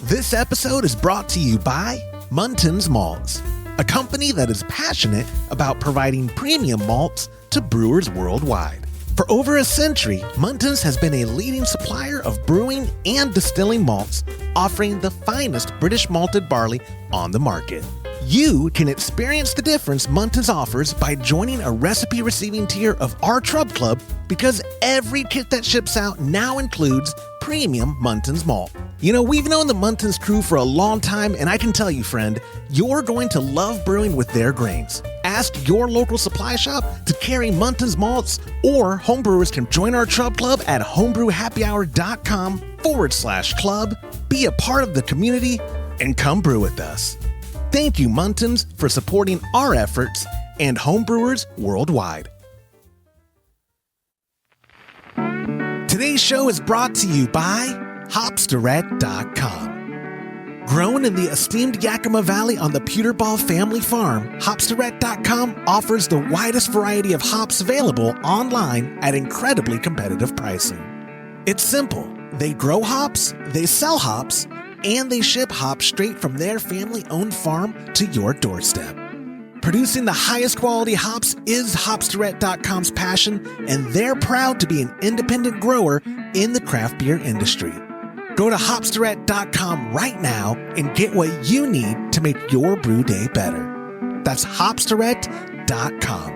This episode is brought to you by Muntins Malts, a company that is passionate about providing premium malts to brewers worldwide. For over a century, Muntins has been a leading supplier of brewing and distilling malts, offering the finest British malted barley on the market. You can experience the difference Muntins offers by joining a recipe receiving tier of our Trub Club, because every kit that ships out now includes premium Muntins malt. You know, we've known the Muntins crew for a long time, and I can tell you, friend, you're going to love brewing with their grains. Ask your local supply shop to carry Muntins malts, or homebrewers can join our Trub Club at homebrewhappyhour.com/club, be a part of the community, and come brew with us. Thank you, Muntins, for supporting our efforts and homebrewers worldwide. Today's show is brought to you by Hopsdirect.com. Grown in the esteemed Yakima Valley on the Pewterball family farm, Hopsdirect.com offers the widest variety of hops available online at incredibly competitive pricing. It's simple. They grow hops, they sell hops, and they ship hops straight from their family-owned farm to your doorstep. Producing the highest quality hops is Hopsdirect.com's passion, and they're proud to be an independent grower in the craft beer industry. Go to Hopsdirect.com right now and get what you need to make your brew day better. That's Hopsdirect.com.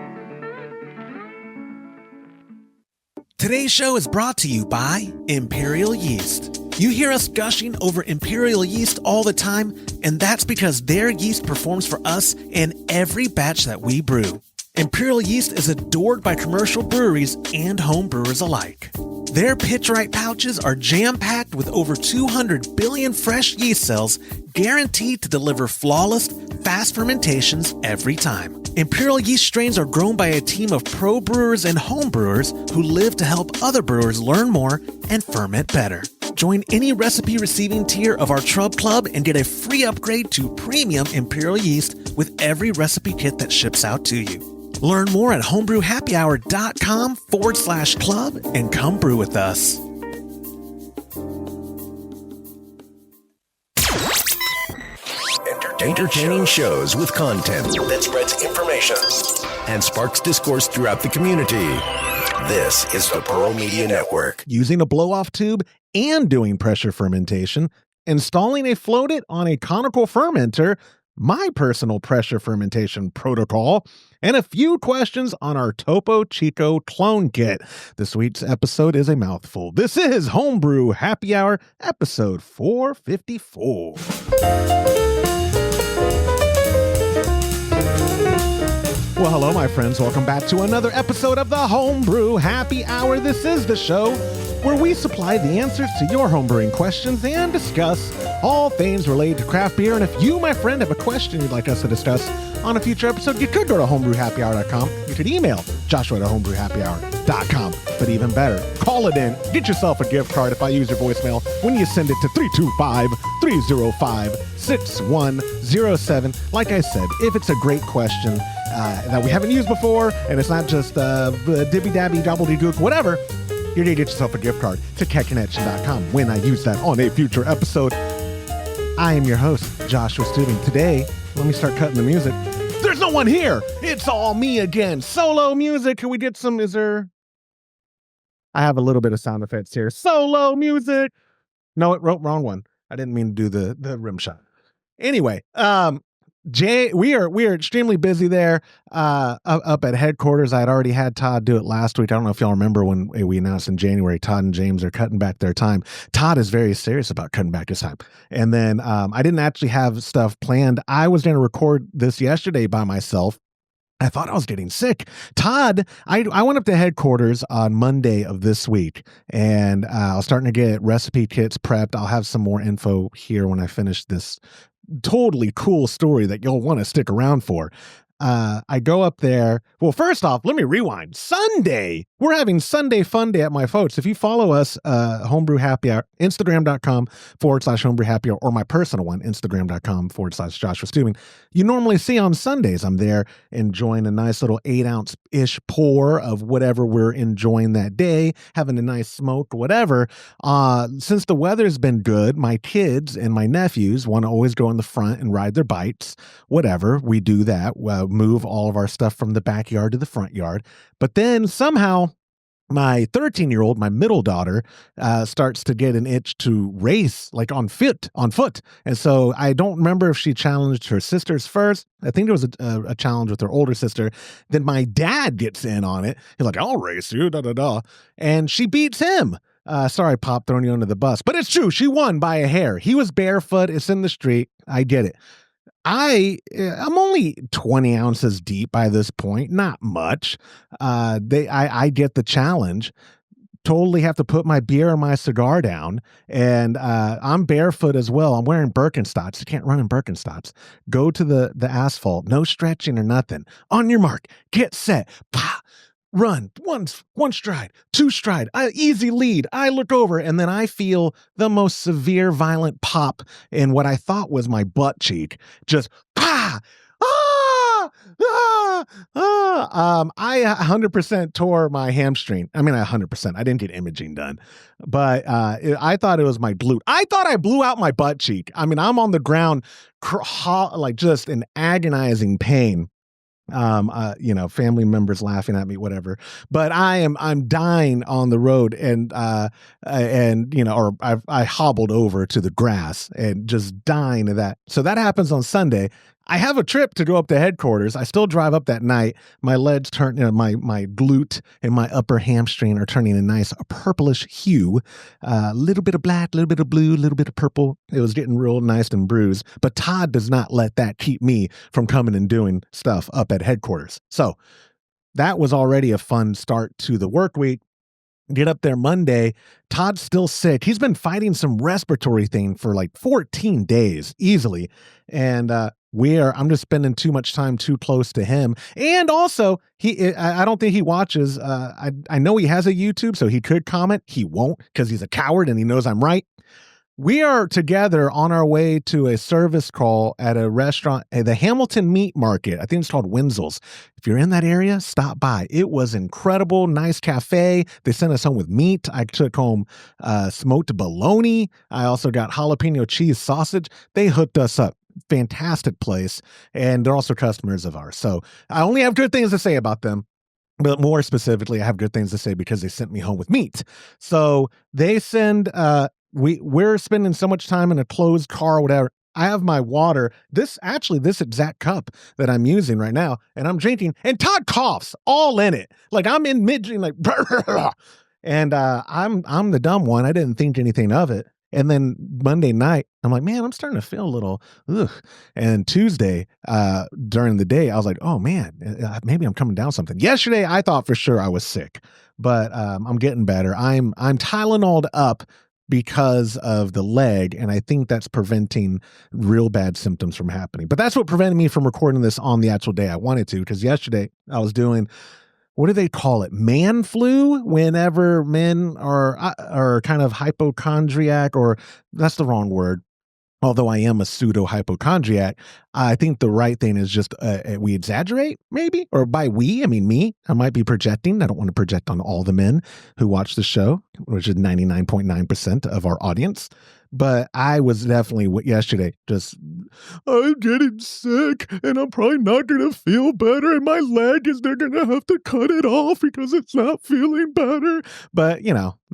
Today's show is brought to you by Imperial Yeast. You hear us gushing over Imperial Yeast all the time, and that's because their yeast performs for us in every batch that we brew. Imperial Yeast is adored by commercial breweries and home brewers alike. Their pitch-right pouches are jam-packed with over 200 billion fresh yeast cells, guaranteed to deliver flawless, fast fermentations every time. Imperial Yeast strains are grown by a team of pro brewers and home brewers who live to help other brewers learn more and ferment better. Join any recipe receiving tier of our Trub Club and get a free upgrade to premium Imperial Yeast with every recipe kit that ships out to you. Learn more at homebrewhappyhour.com/club and come brew with us. Entertaining shows with content that spreads information and sparks discourse throughout the community. This is the Pearl Media Network. Using a blow-off tube and doing pressure fermentation, installing a FLOTit on a Conical fermenter, my personal pressure fermentation protocol, and a few questions on our Topo Chico clone kit. This week's episode is a mouthful. This is Homebrew Happy Hour, episode 454. Well, hello, my friends. Welcome back to another episode of the Homebrew Happy Hour. This is the show where we supply the answers to your homebrewing questions and discuss all things related to craft beer. And if you, my friend, have a question you'd like us to discuss on a future episode, you could go to homebrewhappyhour.com. You could email joshua@homebrewhappyhour.com. But even better, call it in. Get yourself a gift card if I use your voicemail when you send it to 325-305-6107. Like I said, if it's a great question that we haven't used before, and it's not just dibby-dabby, gobbledygook, whatever, you're going to get yourself a gift card to catconnection.com when I use that on a future episode. I am your host, Joshua Stubing. Today, let me start cutting the music. There's no one here. It's all me again. Solo music. Can we get some? I have a little bit of sound effects here. Solo music. No, it wrote wrong one. I didn't mean to do the rim shot. Anyway, Jay, we are extremely busy there up at headquarters. I had already had Todd do it last week. I don't know if y'all remember when we announced in January, Todd and James are cutting back their time. Todd is very serious about cutting back his time. And then I didn't actually have stuff planned. I was going to record this yesterday by myself. I thought I was getting sick. Todd, I went up to headquarters on Monday of this week, and I was starting to get recipe kits prepped. I'll have some more info here when I finish this totally cool story that you'll want to stick around for. I go up there. Well, first off, let me rewind. Sunday, we're having Sunday fun day at my folks. If you follow us, Homebrew Happy Hour, Instagram.com/Homebrew Happy Hour, or my personal one, Instagram.com/Joshua Stubing, you normally see on Sundays, I'm there enjoying a nice little 8-ounce-ish pour of whatever we're enjoying that day, having a nice smoke, whatever. Since the weather's been good, my kids and my nephews want to always go in the front and ride their bikes, whatever. We do that, move all of our stuff from the backyard to the front yard. But then somehow my 13-year-old, my middle daughter, starts to get an itch to race, like on foot. And so I don't remember if she challenged her sisters first. I think there was a challenge with her older sister. Then my dad gets in on it. He's like, I'll race you, and she beats him. Sorry, Pop, throwing you under the bus. But it's true. She won by a hair. He was barefoot. It's in the street. I get it. I'm only 20 ounces deep by this point. Not much. I get the challenge. Totally have to put my beer and my cigar down. And I'm barefoot as well. I'm wearing Birkenstocks. You can't run in Birkenstocks. Go to the asphalt. No stretching or nothing. On your mark. Get set. Pah! Run. One stride, 2 stride, easy lead. I look over and then I feel the most severe violent pop in what I thought was my butt cheek. Just I 100% tore my hamstring. I mean, 100%. I didn't get imaging done, but I thought it was my glute. I thought I blew out my butt cheek. I mean, I'm on the ground, like just in agonizing pain. Family members laughing at me, whatever, but I'm dying on the road and I hobbled over to the grass and just dying of that. So that happens on Sunday. I have a trip to go up to headquarters. I still drive up that night. My legs turn, my glute and my upper hamstring are turning a nice purplish hue. A little bit of black, a little bit of blue, a little bit of purple. It was getting real nice and bruised. But Todd does not let that keep me from coming and doing stuff up at headquarters. So that was already a fun start to the work week. Get up there Monday. Todd's still sick. He's been fighting some respiratory thing for like 14 days easily. And I'm just spending too much time too close to him. And also, I don't think he watches. I know he has a YouTube, so he could comment. He won't because he's a coward and he knows I'm right. We are together on our way to a service call at a restaurant, the Hamilton Meat Market. I think it's called Wenzel's. If you're in that area, stop by. It was incredible. Nice cafe. They sent us home with meat. I took home smoked bologna. I also got jalapeno cheese sausage. They hooked us up. Fantastic place. And they're also customers of ours. So I only have good things to say about them. But more specifically, I have good things to say because they sent me home with meat. So they send... We're spending so much time in a closed car or whatever. I have my water, this exact cup that I'm using right now, and I'm drinking, and Todd coughs all in it. Like I'm in mid-drink, like, and I'm the dumb one. I didn't think anything of it. And then Monday night, I'm like, man, I'm starting to feel a little, ugh. And Tuesday, during the day, I was like, oh man, maybe I'm coming down something. Yesterday, I thought for sure I was sick, but I'm getting better. I'm Tylenol'd up because of the leg, and I think that's preventing real bad symptoms from happening. But that's what prevented me from recording this on the actual day I wanted to, because yesterday I was doing, what do they call it? Man flu, whenever men are kind of hypochondriac, or that's the wrong word. Although I am a pseudo hypochondriac, I think the right thing is just we exaggerate, maybe, or by we, I mean me. I might be projecting. I don't want to project on all the men who watch the show, which is 99.9% of our audience. But I was definitely yesterday just, I'm getting sick and I'm probably not going to feel better. And my leg they're going to have to cut it off because it's not feeling better. But,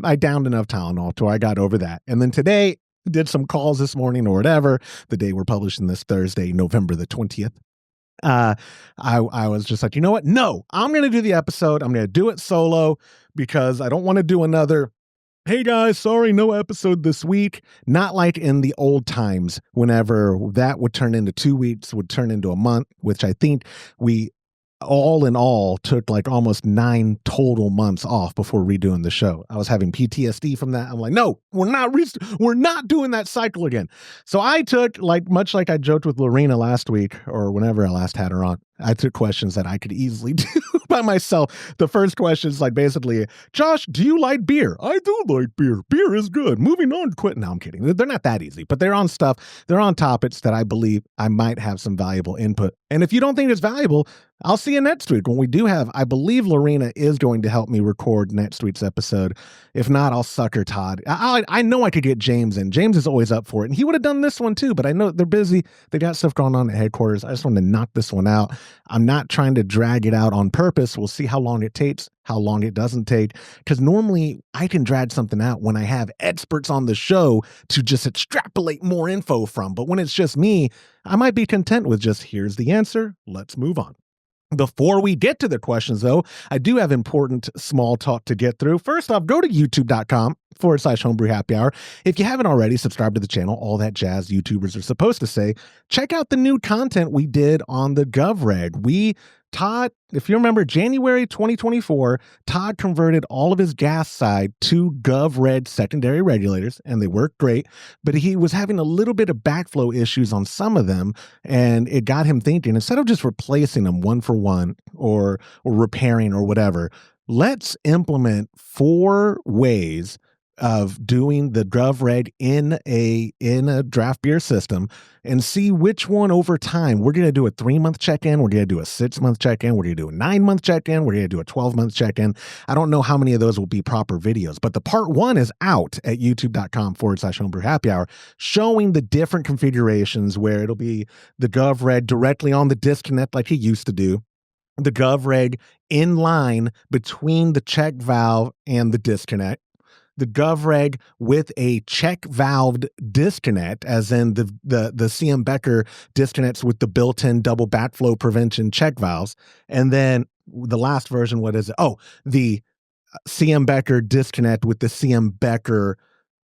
I downed enough Tylenol till I got over that. And then today, did some calls this morning or whatever, the day we're publishing this, Thursday, November the 20th. I was just like, you know what? No, I'm going to do the episode. I'm going to do it solo because I don't want to do another, hey guys, sorry, no episode this week. Not like in the old times, whenever that would turn into 2 weeks, would turn into a month, which I think we all in all took like almost 9 total months off before redoing the show. I was having PTSD from that. I'm like, no, we're not doing that cycle again. So I took, much like I joked with Lorena last week or whenever I last had her on, I took questions that I could easily do by myself. The first question is like basically, Josh, do you like beer? I do like beer. Beer is good. Moving on, quit. No, I'm kidding. They're not that easy, but they're on stuff. They're on topics that I believe I might have some valuable input. And if you don't think it's valuable, I'll see you next week when we do have, I believe Lorena is going to help me record next week's episode. If not, I'll sucker Todd. I know I could get James in. James is always up for it. And he would have done this one too, but I know they're busy. They got stuff going on at headquarters. I just wanted to knock this one out. I'm not trying to drag it out on purpose. We'll see how long it takes, how long it doesn't take. Because normally I can drag something out when I have experts on the show to just extrapolate more info from. But when it's just me, I might be content with just here's the answer. Let's move on. Before we get to the questions, though, I do have important small talk to get through. First off, go to youtube.com/Homebrew Happy Hour. If you haven't already, subscribe to the channel, all that jazz YouTubers are supposed to say. Check out the new content we did on the GovReg. Todd, if you remember, January 2024, Todd converted all of his gas side to GovReg secondary regulators, and they worked great, but he was having a little bit of backflow issues on some of them, and it got him thinking, instead of just replacing them one for one or repairing or whatever, let's implement 4 ways of doing the GovReg in a draft beer system and see which one over time. We're going to do a 3-month check-in. We're going to do a 6-month check-in. We're going to do a 9-month check-in. We're going to do a 12-month check-in. I don't know how many of those will be proper videos, but the part 1 is out at youtube.com/Homebrew Happy Hour, showing the different configurations where it'll be the GovReg directly on the disconnect like he used to do, the GovReg in line between the check valve and the disconnect, the GovReg with a check valved disconnect, as in the CM Becker disconnects with the built-in double backflow prevention check valves. And then the last version, what is it? Oh, the CM Becker disconnect with the CM Becker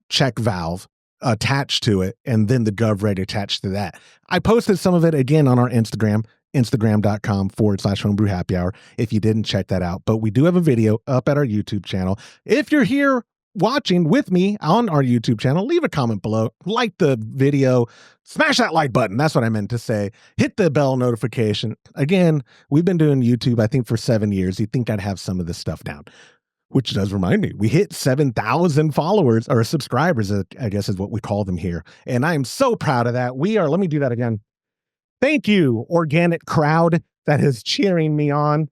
check valve attached to it, and then the GovReg attached to that. I posted some of it again on our Instagram, instagram.com/Homebrew Happy Hour, if you didn't check that out. But we do have a video up at our YouTube channel. If you're here watching with me on our YouTube channel, leave a comment below, like the video, smash that like button. That's what I meant to say. Hit the bell notification. Again, we've been doing YouTube, I think, for 7 years. You'd think I'd have some of this stuff down, which does remind me, we hit 7,000 followers, or subscribers, I guess is what we call them here. And I am so proud of that. Let me do that again. Thank you, organic crowd that is cheering me on.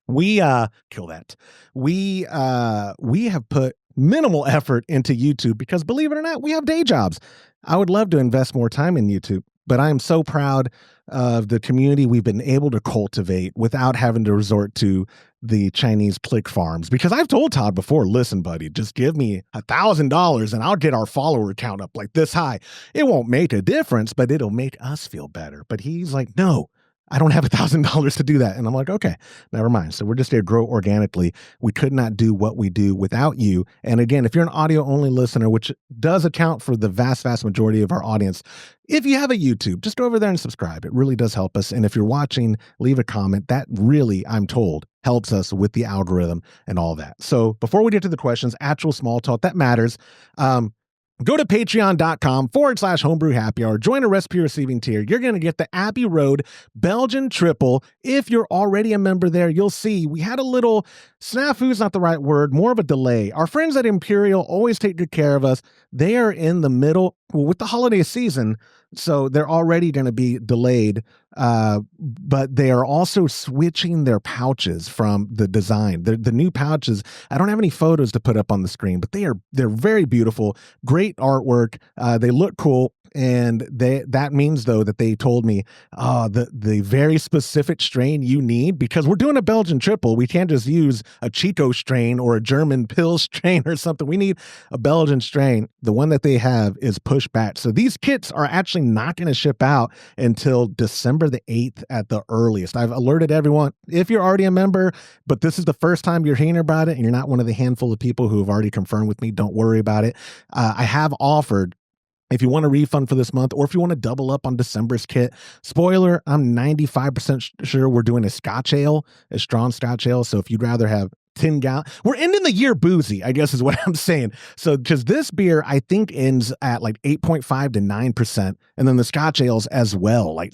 Kill that. We have put minimal effort into YouTube because, believe it or not, we have day jobs. I would love to invest more time in YouTube, but I am so proud of the community we've been able to cultivate without having to resort to the Chinese click farms. Because I've told Todd before, listen, buddy, just give me $1,000 and I'll get our follower count up like this high. It won't make a difference, but it'll make us feel better. But he's like, no, I don't have $1,000 to do that. And I'm like, okay, never mind. So we're just here to grow organically. We could not do what we do without you. And again, if you're an audio only listener, which does account for the vast majority of our audience, if you have a YouTube, just go over there and subscribe. It really does help us. And if you're watching, leave a comment. That really, I'm told, helps us with the algorithm and all that. So before we get to the questions, actual small talk that matters, go to patreon.com/Homebrew Happy Hour. Join a recipe receiving tier. You're going to get the Abbey Road Belgian Triple. If you're already a member there, you'll see we had a little snafu is not the right word, more of a delay. Our friends at Imperial always take good care of us. They are in the middle with the holiday season, so they're already going to be delayed. But they are also switching their pouches from the design. The new pouches, I don't have any photos to put up on the screen, but they're very beautiful, great artwork. They look cool. And that means, though, that they told me the very specific strain you need, because we're doing a Belgian triple. We can't just use a Chico strain or a German pill strain or something. We need a Belgian strain. The one that they have is pushback. So these kits are actually not going to ship out until December the 8th at the earliest. I've alerted everyone, if you're already a member, but this is the first time you're hearing about it and you're not one of the handful of people who have already confirmed with me, don't worry about it. I have offered, if you want a refund for this month, or if you want to double up on December's kit, spoiler, I'm 95% sure we're doing a Scotch ale, a strong Scotch ale. So if you'd rather have 10-gallon. We're ending the year boozy, I guess is what I'm saying. So because this beer, I think, ends at like 8.5 to 9%. And then the Scotch ales as well, like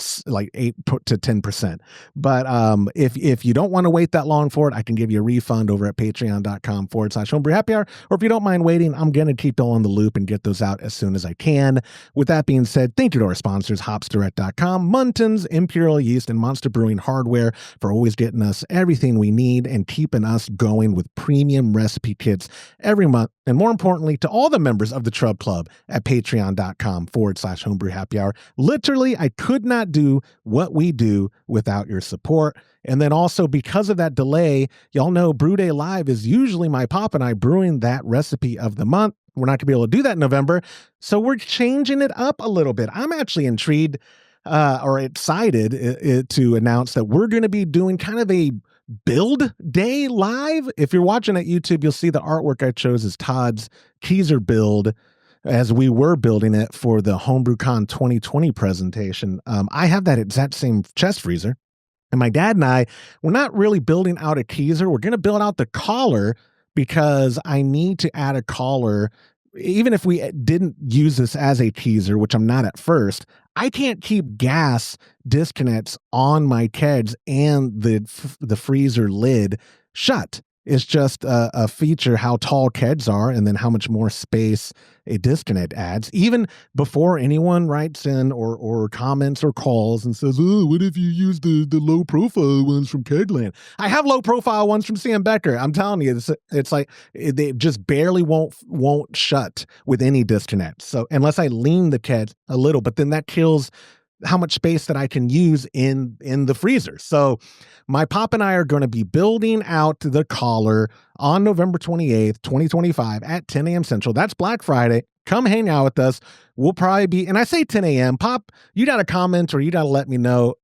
8 to 10%. But if you don't want to wait that long for it, I can give you a refund over at patreon.com/homebrew happy hour. Or if you don't mind waiting, I'm going to keep on the loop and get those out as soon as I can. With that being said, thank you to our sponsors, hopsdirect.com, Muntons, Imperial Yeast, and Monster Brewing Hardware for always getting us everything we need and keeping us going with premium recipe kits every month. And more importantly, to all the members of the Trub Club at patreon.com/homebrew happy hour. Literally, I could not do what we do without your support. And then also, because of that delay, y'all know Brew Day Live is usually my pop and I brewing that recipe of the month. We're not going to be able to do that in November, so we're changing it up a little bit. I'm actually intrigued or excited to announce that we're going to be doing kind of a build day live. If you're watching at YouTube, you'll see the artwork I chose is Todd's Keezer build as we were building it for the HomebrewCon 2020 presentation. I have that exact same chest freezer. And my dad and I, we're not really building out a Keezer. We're going to build out the collar because I need to add a collar. Even if we didn't use this as a Keezer, which I'm not at first, I can't keep gas disconnects on my kegs and the freezer lid shut. It's just a feature how tall kegs are and then how much more space a disconnect adds. Even before anyone writes in or comments or calls and says, oh, what if you use the low profile ones from Kegland? I have low profile ones from Sam Becker. I'm telling you, it's like they just barely won't shut with any disconnect. So unless I lean the keg a little, but then that kills how much space that I can use in the freezer. So my pop and I are going to be building out the collar on November 28th, 2025 at 10 a.m. Central. That's Black Friday. Come hang out with us. We'll probably be, and I say 10 a.m. Pop, you got to comment or you got to let me know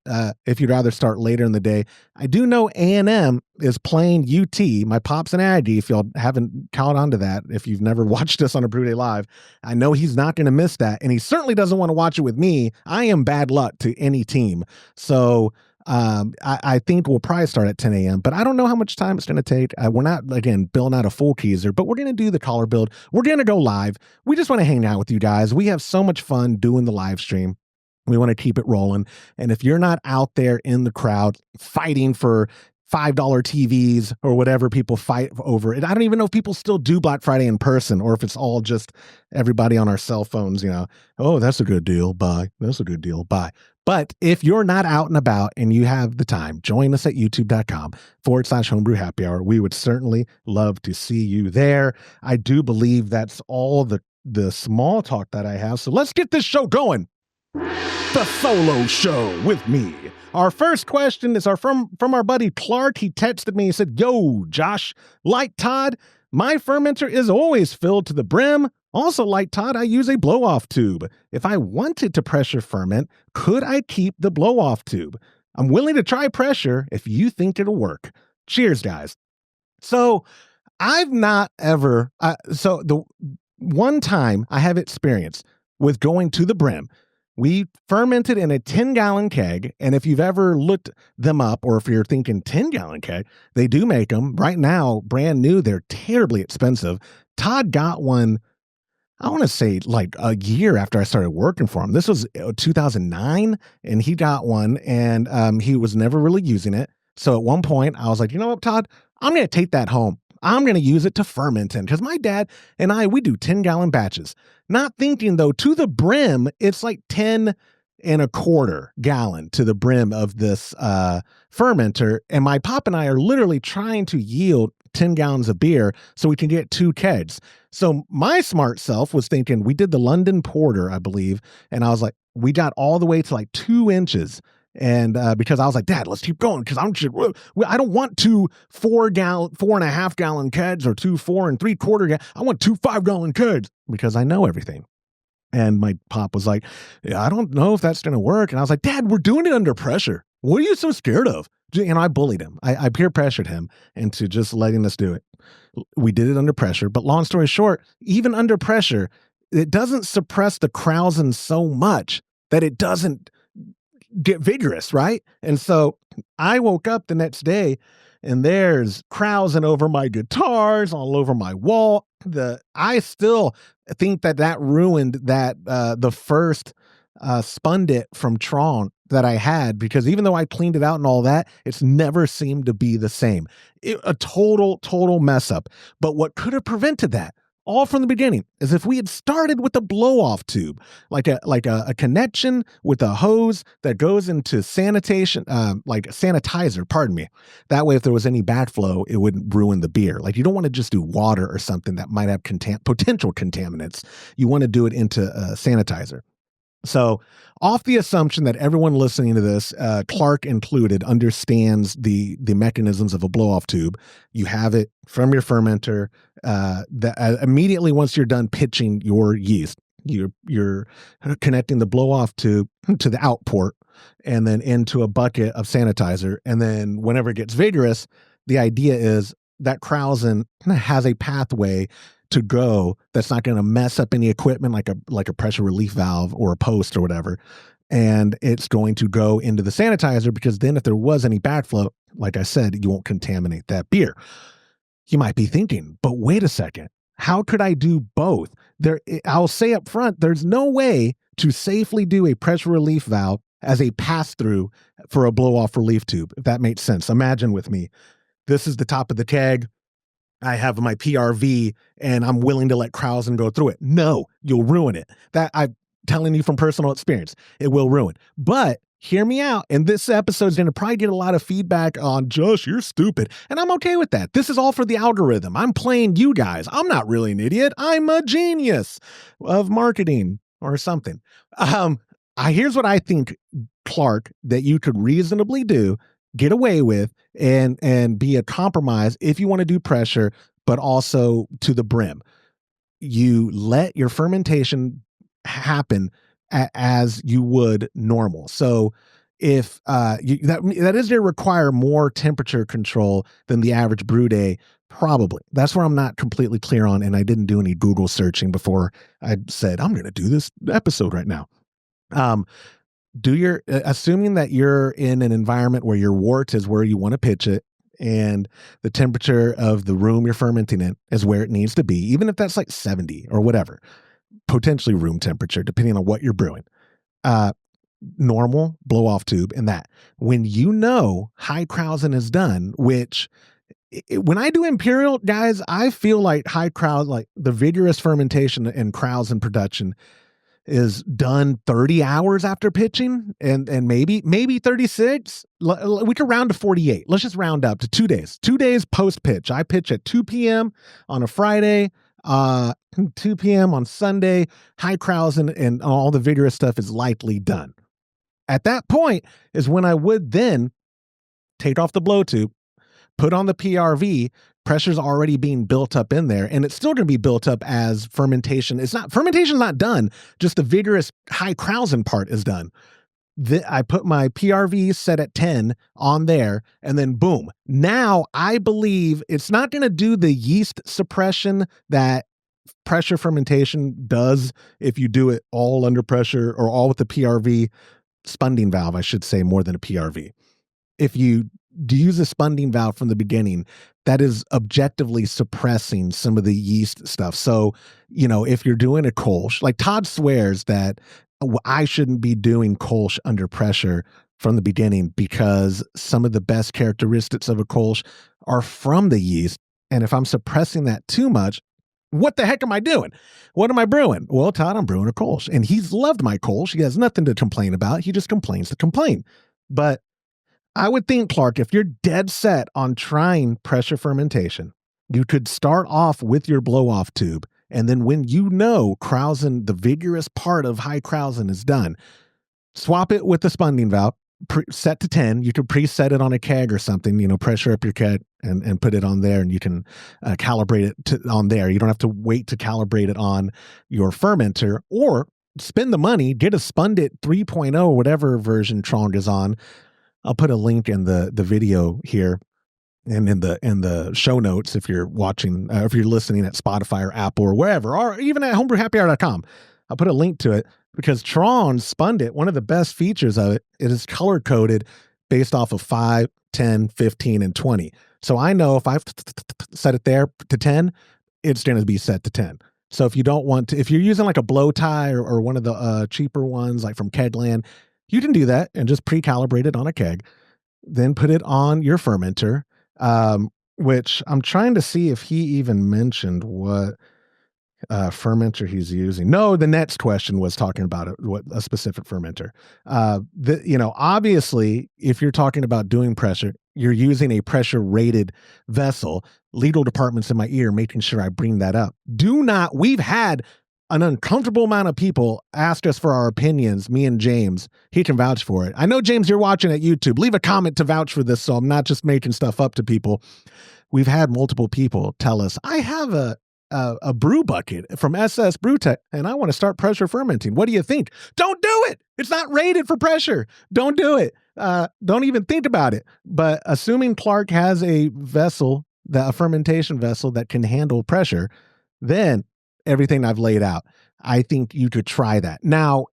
if you'd rather start later in the day. I do know A&M is playing UT, my Pops and Aggie, if y'all haven't caught on to that, if you've never watched us on a Brew Day Live. I know he's not going to miss that, and he certainly doesn't want to watch it with me. I am bad luck to any team. So I think we'll probably start at 10 a.m., but I don't know how much time it's going to take. We're not, again, building out a full Keezer, but we're going to do the collar build. We're going to go live. We just want to hang out with you guys. We have so much fun doing the live stream. We want to keep it rolling. And if you're not out there in the crowd fighting for $5 TVs or whatever people fight over it, I don't even know if people still do Black Friday in person or if it's all just everybody on our cell phones, oh, that's a good deal. Buy. That's a good deal. Buy. But if you're not out and about and you have the time, join us at youtube.com/homebrew happy hour. We would certainly love to see you there. I do believe that's all the small talk that I have. So let's get this show going. The solo show with me. Our first question is from our buddy Clark. He texted me. He said, yo, Josh, like Todd, my fermenter is always filled to the brim. Also, like Todd, I use a blow-off tube. If I wanted to pressure ferment, could I keep the blow-off tube? I'm willing to try pressure if you think it'll work. Cheers, guys. So I've not ever, so the one time I have experience with going to the brim, we fermented in a 10-gallon keg, and if you've ever looked them up, or if you're thinking 10-gallon keg, they do make them. Right now, brand new, they're terribly expensive. Todd got one, I want to say like a year after I started working for him. This was 2009, and he got one, and he was never really using it. So at one point, I was like, you know what, Todd? I'm going to take that home. I'm going to use it to ferment in, because my dad and we do 10-gallon batches. Not thinking, though, to the brim, it's like 10 and a quarter gallon to the brim of this fermenter. And my pop and I are literally trying to yield 10 gallons of beer so we can get 2 kegs. So my smart self was thinking, we did the London Porter, I believe. And I was like, we got all the way to like 2 inches. And because I was like, Dad, let's keep going, because I don't want 2 4.5 gallon kegs or 2 4 3/4 gallon. I want 2 5-gallon kegs because I know everything. And my pop was like, yeah, I don't know if that's going to work. And I was like, Dad, we're doing it under pressure. What are you so scared of? And I bullied him. I peer pressured him into just letting us do it. We did it under pressure. But long story short, even under pressure, it doesn't suppress the krausen so much that it doesn't get vigorous, right? And so I woke up the next day and there's krausen over my guitars, all over my wall. I still think that ruined the first Spundit from Tron that I had, because even though I cleaned it out and all that, it's never seemed to be the same. A total mess up. But what could have prevented that all from the beginning is if we had started with a blow-off tube, like a connection with a hose that goes into sanitation, like sanitizer, pardon me. That way, if there was any backflow, it wouldn't ruin the beer. Like, you don't want to just do water or something that might have potential contaminants. You want to do it into sanitizer. So, off the assumption that everyone listening to this, Clark included, understands the mechanisms of a blow-off tube, you have it from your fermenter. Immediately once you're done pitching your yeast, you're connecting the blow-off tube to the out port and then into a bucket of sanitizer. And then whenever it gets vigorous, the idea is that krausen has a pathway to go that's not going to mess up any equipment, like a pressure relief valve or a post or whatever. And it's going to go into the sanitizer, because then if there was any backflow, like I said, you won't contaminate that beer. You might be thinking, but wait a second, how could I do both? I'll say up front, there's no way to safely do a pressure relief valve as a pass-through for a blow-off relief tube, if that makes sense. Imagine with me, this is the top of the keg. I have my PRV and I'm willing to let krausen go through it. No, you'll ruin it. That I'm telling you from personal experience, it will ruin. But hear me out. And this episode is going to probably get a lot of feedback on, Josh, you're stupid. And I'm okay with that. This is all for the algorithm. I'm playing you guys. I'm not really an idiot. I'm a genius of marketing or something. Here's what I think, Clark, that you could reasonably do, get away with, and be a compromise if you want to do pressure, but also to the brim. You let your fermentation happen as you would normal. So if that is going to require more temperature control than the average brew day, probably. That's where I'm not completely clear on, and I didn't do any Google searching before I said I'm going to do this episode right now. Assuming that you're in an environment where your wort is where you want to pitch it, and the temperature of the room you're fermenting in is where it needs to be, even if that's like 70 or whatever, potentially room temperature, depending on what you're brewing. Normal blow-off tube, and that. When you know high krausen is done, which when I do imperial, guys, I feel like high krausen, like the vigorous fermentation and krausen production, is done 30 hours after pitching, and maybe 36. We could round to 48. Let's just round up to 2 days. 2 days post pitch. I pitch at 2 p.m. on a Friday, 2 p.m. on Sunday. High krausen and all the vigorous stuff is likely done. At that point is when I would then take off the blow tube, put on the PRV. Pressure's already being built up in there, and it's still going to be built up as fermentation. Fermentation's not done. Just the vigorous high krausen part is done. I put my PRV set at 10 on there, and then boom. Now I believe it's not going to do the yeast suppression that pressure fermentation does if you do it all under pressure, or all with the PRV spunding valve, I should say, more than a PRV. If you use a spunding valve from the beginning, that is objectively suppressing some of the yeast stuff. So, if you're doing a Kolsch, like Todd swears that I shouldn't be doing Kolsch under pressure from the beginning, because some of the best characteristics of a Kolsch are from the yeast. And if I'm suppressing that too much, what the heck am I doing? What am I brewing? Well, Todd, I'm brewing a Kolsch, and he's loved my Kolsch. He has nothing to complain about. He just complains to complain. But I would think, Clark, if you're dead set on trying pressure fermentation, you could start off with your blow-off tube, and then when krausen, the vigorous part of high krausen is done, swap it with the spunding valve, set to 10. You could preset it on a keg or something, pressure up your keg and put it on there, and you can calibrate it on there. You don't have to wait to calibrate it on your fermenter, or spend the money, get a Spundit 3.0 or whatever version Trong is on. I'll put a link in the video here and in the show notes if you're watching, if you're listening at Spotify or Apple or wherever, or even at homebrewhappyhour.com. I'll put a link to it, because Tron Spundit, one of the best features of it is color coded based off of 5, 10, 15, and 20. So I know if I've set it there to 10, it's going to be set to 10. So if you don't want to, if you're using like a blow tie or one of the cheaper ones like from Kegland, you can do that and just pre-calibrate it on a keg, then put it on your fermenter, which I'm trying to see if he even mentioned what fermenter he's using. No, the next question was talking about what a specific fermenter. Obviously, if you're talking about doing pressure, you're using a pressure rated vessel. Legal department's in my ear, making sure I bring that up. We've had an uncomfortable amount of people ask us for our opinions, me and James. He can vouch for it. I know, James, you're watching at YouTube. Leave a comment to vouch for this so I'm not just making stuff up to people. We've had multiple people tell us, I have a brew bucket from SS Brew Tech, and I want to start pressure fermenting. What do you think? Don't do it. It's not rated for pressure. Don't do it. Don't even think about it. But assuming Clark has a vessel, a fermentation vessel that can handle pressure, then everything I've laid out, I think you could try that. Now,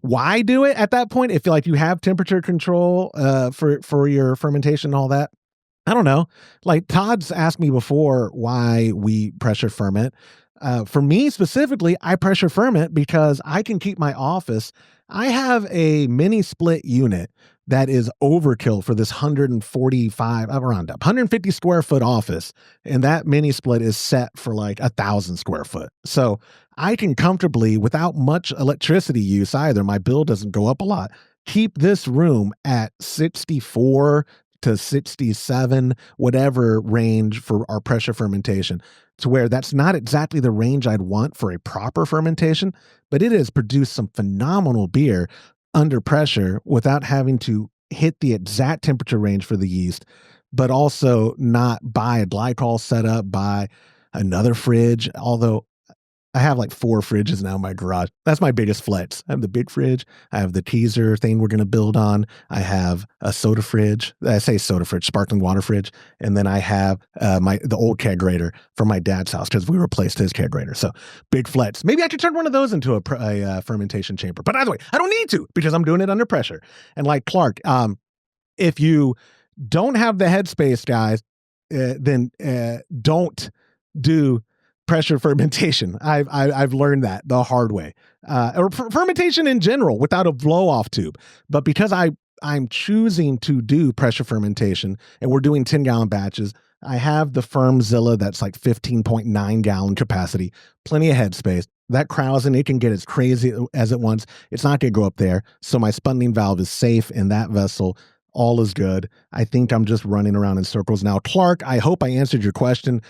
why do it at that point? If you have temperature control for your fermentation and all that, I don't know. Like Todd's asked me before why we pressure ferment. For me specifically, I pressure ferment because I can keep my office. I have a mini split unit that is overkill for this 150 square foot office. And that mini split is set for like 1,000 square foot. So I can comfortably, without much electricity use either, my bill doesn't go up a lot, keep this room at 64 to 67, whatever range for our pressure fermentation, to where that's not exactly the range I'd want for a proper fermentation, but it has produced some phenomenal beer under pressure without having to hit the exact temperature range for the yeast, but also not buy a glycol setup, buy another fridge. Although I have like 4 fridges now in my garage. That's my biggest flex. I have the big fridge. I have the teaser thing we're going to build on. I have a soda fridge. I say soda fridge, sparkling water fridge. And then I have the old kegerator from my dad's house because we replaced his kegerator. So big flex. Maybe I could turn one of those into a fermentation chamber. But either way, I don't need to because I'm doing it under pressure. And like Clark, if you don't have the headspace, guys, then don't do pressure fermentation. I've learned that the hard way, or fermentation in general without a blow-off tube. But because I'm choosing to do pressure fermentation and we're doing 10-gallon batches, I have the FermZilla that's like 15.9 gallon capacity, plenty of headspace. That Krausen, it can get as crazy as it wants. It's not going to go up there. So my spunning valve is safe in that vessel. All is good. I think I'm just running around in circles now. Clark, I hope I answered your question.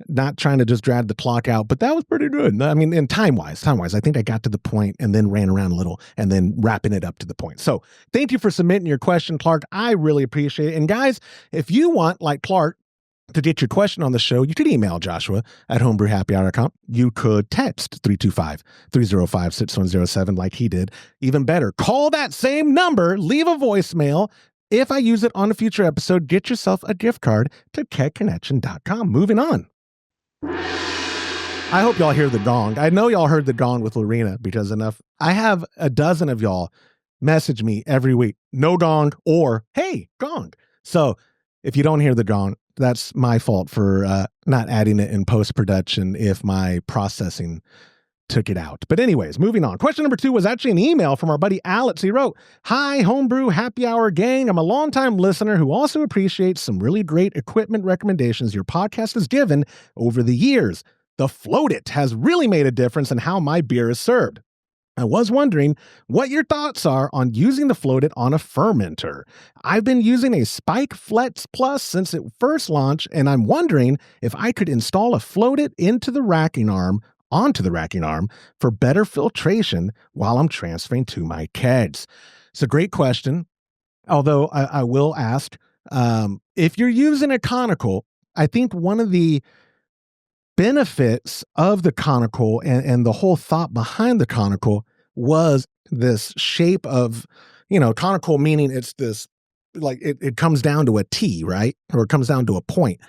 Not trying to just drag the clock out, but that was pretty good. I mean, and time-wise, I think I got to the point and then ran around a little and then wrapping it up to the point. So thank you for submitting your question, Clark. I really appreciate it. And guys, if you want, like Clark, to get your question on the show, you could email Joshua at homebrewhappyhour.com. You could text 325-305-6107 like he did. Even better, call that same number, leave a voicemail. If I use it on a future episode, get yourself a gift card to kegconnection.com. Moving on. I hope y'all hear the gong. I know y'all heard the gong with Lorena because I have a dozen of y'all message me every week, no gong or hey, gong. So if you don't hear the gong, that's my fault for not adding it in post-production if my processing took it out. But anyways, moving on. Question number 2 was actually an email from our buddy Alex. He wrote, "Hi, Homebrew Happy Hour gang. I'm a longtime listener who also appreciates some really great equipment recommendations your podcast has given over the years. The FLOTit has really made a difference in how my beer is served. I was wondering what your thoughts are on using the FLOTit on a fermenter. I've been using a Spike Flex Plus since it first launched, and I'm wondering if I could install a FLOTit onto the racking arm for better filtration while I'm transferring to my kegs." It's a great question. Although I will ask, if you're using a Conical, I think one of the benefits of the Conical and the whole thought behind the Conical was this shape of, Conical meaning it's this, like it comes down to a T, right? Or it comes down to a point.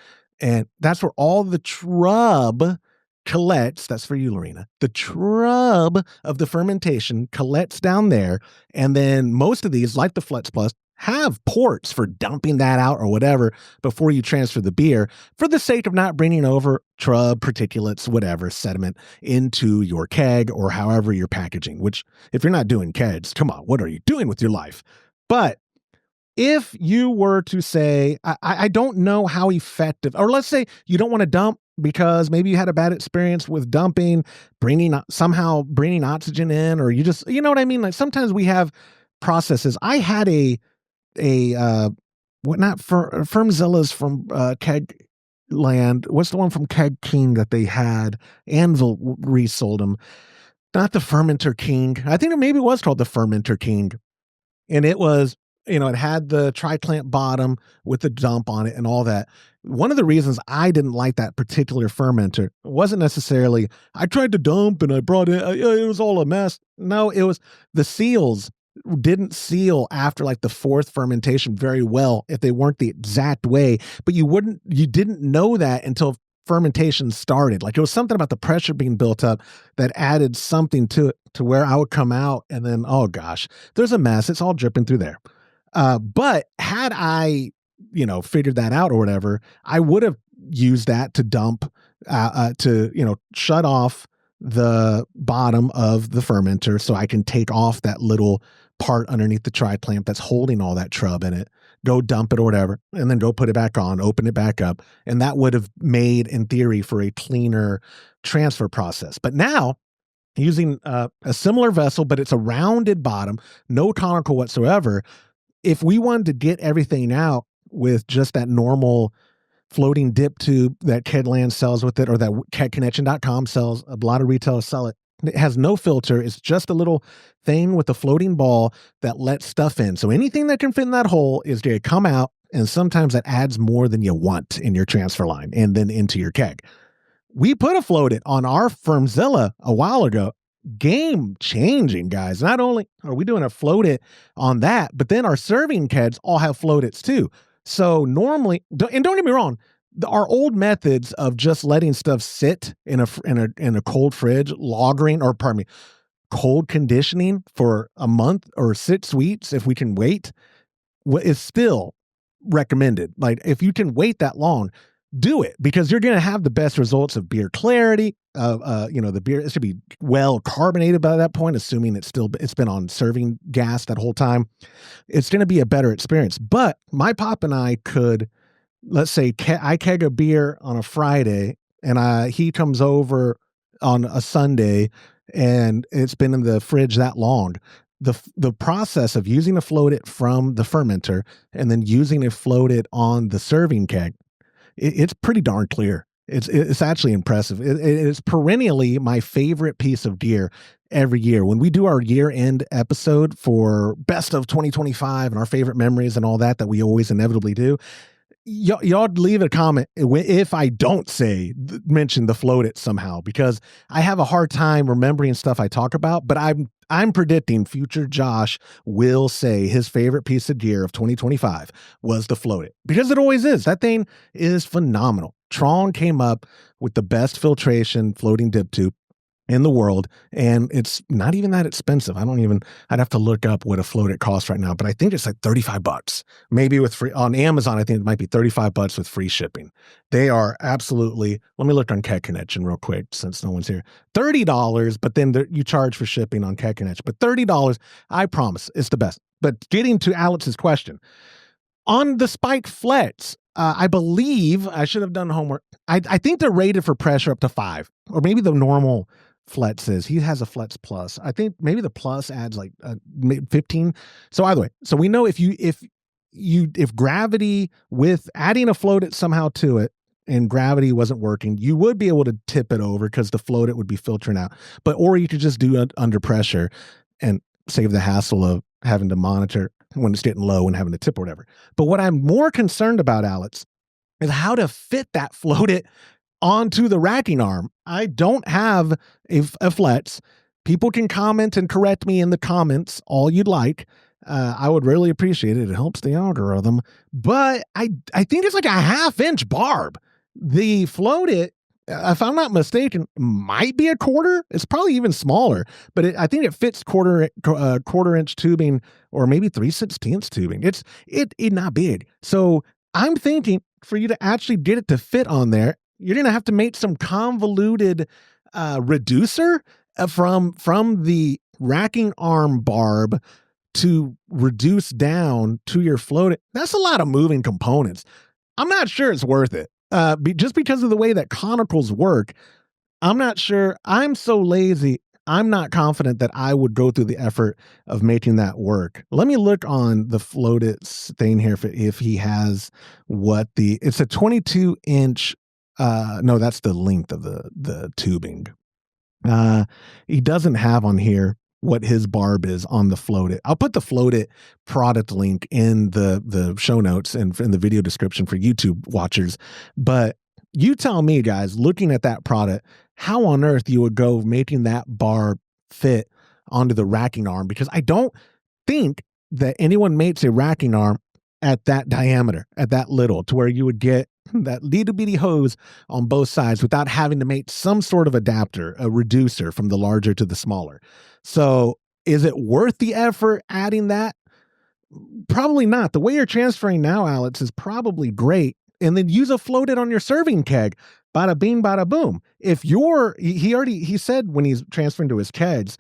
And that's where all the trub collects. That's for you, Lorena. The trub of the fermentation collects down there. And then most of these, like the Flex Plus, have ports for dumping that out or whatever before you transfer the beer, for the sake of not bringing over trub, particulates, whatever, sediment into your keg or however you're packaging, which if you're not doing kegs, come on, what are you doing with your life? But if you were to say, I don't know how effective, or let's say you don't want to dump because maybe you had a bad experience with dumping, bringing oxygen in, or you just, you know what I mean? Like sometimes we have processes. I had Firmzilla's from Keg Land. What's the one from Keg King that they had? Anvil resold them. Not the Fermenter King. I think it maybe was called the Fermenter King. And it was, it had the tri-clamp bottom with the dump on it and all that. One of the reasons I didn't like that particular fermenter wasn't necessarily, I tried to dump and I brought it was all a mess. No, it was the seals didn't seal after like the fourth fermentation very well if they weren't the exact way, but you didn't know that until fermentation started. Like it was something about the pressure being built up that added something to it, to where I would come out and then, oh gosh, there's a mess. It's all dripping through there. But had I, figured that out or whatever, I would have used that to dump, to shut off the bottom of the fermenter so I can take off that little part underneath the tri-clamp that's holding all that trub in it, go dump it or whatever, and then go put it back on, open it back up. And that would have made, in theory, for a cleaner transfer process. But now, using a similar vessel, but it's a rounded bottom, no conical whatsoever, if we wanted to get everything out with just that normal floating dip tube that Kedland sells with it, or that kegconnection.com sells, a lot of retailers sell it. It has no filter. It's just a little thing with a floating ball that lets stuff in. So anything that can fit in that hole is going to come out, and sometimes that adds more than you want in your transfer line and then into your keg. We put a FLOTit on our Firmzilla a while ago. Game changing, guys. Not only are we doing a FLOTit on that, but then our serving kegs all have FLOTits too. So normally, and don't get me wrong, our old methods of just letting stuff sit in a cold fridge, cold conditioning for a month or 6 weeks, if we can wait, is still recommended. Like if you can wait that long, do it, because you're going to have the best results of beer clarity. The beer, it should be well carbonated by that point, assuming it's been on serving gas that whole time. It's going to be a better experience. But my pop and I could, let's say I keg a beer on a Friday and he comes over on a Sunday and it's been in the fridge that long. The process of using a FLOTit from the fermenter and then using a FLOTit on the serving keg, it's pretty darn clear. It's actually impressive. It's perennially my favorite piece of gear every year. When we do our year-end episode for Best of 2025 and our favorite memories and all that we always inevitably do, y'all leave a comment if I don't mention the FLOTit somehow, because I have a hard time remembering stuff I talk about, but I'm predicting future Josh will say his favorite piece of gear of 2025 was the FLOTit, because it always is. That thing is phenomenal. Tron came up with the best filtration floating dip tube in the world, and it's not even that expensive. I'd have to look up what a FLOTit costs right now, but I think it's like $35, maybe with free on Amazon. I think it might be $35 with free shipping. They are absolutely, let me look on Keg Connection real quick since no one's here. $30, but then you charge for shipping on Keg Connection, but $30, I promise it's the best. But getting to Alex's question on the spiked flats, I believe I should have done homework. I think they're rated for pressure up to 5, or maybe the normal Flet says he has a Flex Plus. I think maybe the Plus adds like 15. So either way, so we know if gravity with adding a FLOTit somehow to it and gravity wasn't working, you would be able to tip it over because the FLOTit would be filtering out. Or you could just do it under pressure and save the hassle of having to monitor when it's getting low and having to tip or whatever. But what I'm more concerned about, Alex, is how to fit that FLOTit onto the racking arm. I don't have a Flex. People can comment and correct me in the comments all you'd like. I would really appreciate it. It helps the algorithm. But I think it's like a 1/2 inch barb. The FLOTit, if I'm not mistaken, might be a quarter. It's probably even smaller, but I think it fits quarter inch tubing or maybe 3/16 tubing. It's not big. So I'm thinking for you to actually get it to fit on there, you're going to have to make some convoluted reducer from the racking arm barb to reduce down to your FLOTit. That's a lot of moving components. I'm not sure it's worth it. Just because of the way that conicals work, I'm not sure. I'm so lazy. I'm not confident that I would go through the effort of making that work. Let me look on the FLOTit thing here if he has it's a 22-inch. No, that's the length of the tubing. He doesn't have on here what his barb is on the FLOTit. I'll put the FLOTit product link in the show notes and in the video description for YouTube watchers. But you tell me, guys, looking at that product, how on earth you would go making that barb fit onto the racking arm, because I don't think that anyone makes a racking arm at that diameter, at that little, to where you would get that little bitty hose on both sides without having to make some sort of adapter, a reducer from the larger to the smaller. So is it worth the effort adding that? Probably not. The way you're transferring now, Alex, is probably great. And then use a FLOTit on your serving keg. Bada bing, bada boom. If he said when he's transferring to his kegs,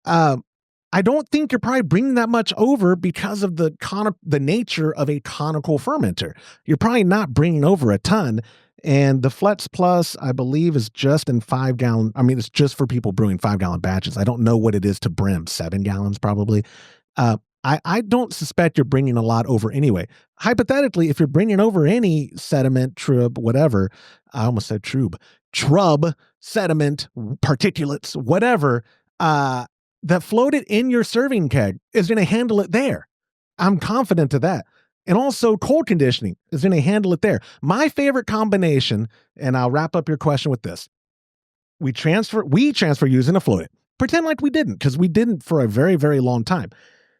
I don't think you're probably bringing that much over because of the nature of a conical fermenter. You're probably not bringing over a ton. And the Flex Plus, I believe, is just in 5 gallon. I mean, it's just for people brewing 5 gallon batches. I don't know what it is to brim, 7 gallons probably. I don't suspect you're bringing a lot over anyway. Hypothetically, if you're bringing over any sediment, trub, whatever, I almost said trub, sediment, particulates, whatever, that FLOTit in your serving keg is going to handle it there. I'm confident of that. And also cold conditioning is going to handle it there. My favorite combination, and I'll wrap up your question with this. We transfer using a FLOTit. Pretend like we didn't, because we didn't for a very, very long time.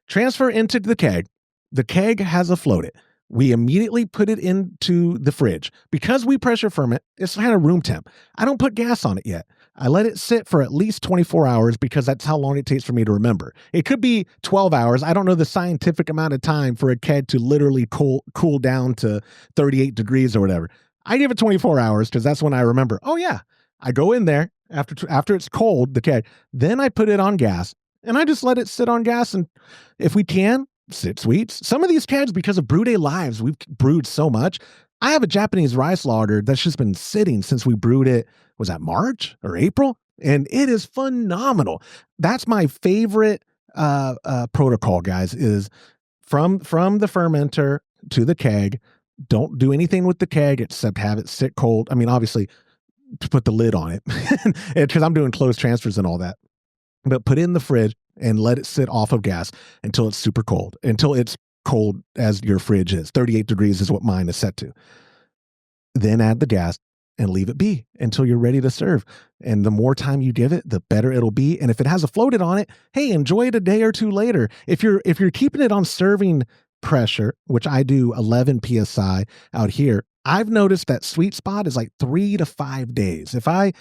Transfer into the keg. The keg has a FLOTit. We immediately put it into the fridge. Because we pressure ferment, it's kind of room temp. I don't put gas on it yet. I let it sit for at least 24 hours because that's how long it takes for me to remember. It could be 12 hours. I don't know the scientific amount of time for a keg to literally cool down to 38 degrees or whatever. I give it 24 hours because that's when I remember. Oh yeah, I go in there after it's cold, the keg. Then I put it on gas and I just let it sit on gas. And if we can, sit sweets. Some of these kegs, because of Brew Day Lives, we've brewed so much. I have a Japanese rice lager that's just been sitting since we brewed it. Was that March or April? And it is phenomenal. That's my favorite protocol, guys, is from the fermenter to the keg. Don't do anything with the keg except have it sit cold. I mean, obviously, to put the lid on it because I'm doing closed transfers and all that. But put it in the fridge and let it sit off of gas until it's super cold, until it's cold as your fridge is. 38 degrees is what mine is set to. Then add the gas and leave it be until you're ready to serve. And the more time you give it, the better it'll be. And if it has a FLOTit on it, hey, enjoy it a day or two later. If you're keeping it on serving pressure, which I do 11 PSI out here, I've noticed that sweet spot is like 3 to 5 days. If I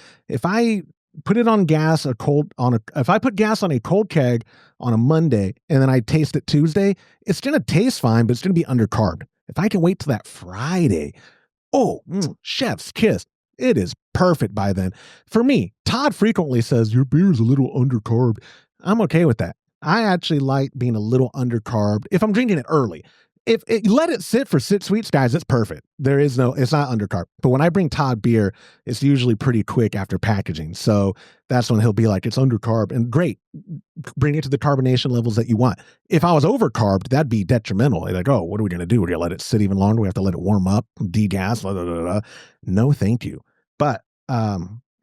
put it on gas, if I put gas on a cold keg on a Monday and then I taste it Tuesday, it's going to taste fine, but it's going to be undercarbed. If I can wait till that Friday, chef's kiss. It is perfect by then. For me, Todd frequently says, your beer is a little undercarbed. I'm okay with that. I actually like being a little undercarbed if I'm drinking it early. If let it sit for sit sweets, guys, it's perfect. It's not undercarb. But when I bring Todd beer, it's usually pretty quick after packaging. So that's when he'll be like, it's undercarb. And great, bring it to the carbonation levels that you want. If I was overcarbed, that'd be detrimental. Like, oh, what are we going to do? We're going to let it sit even longer? We have to let it warm up, degas, blah, blah, blah, blah. No, thank you. But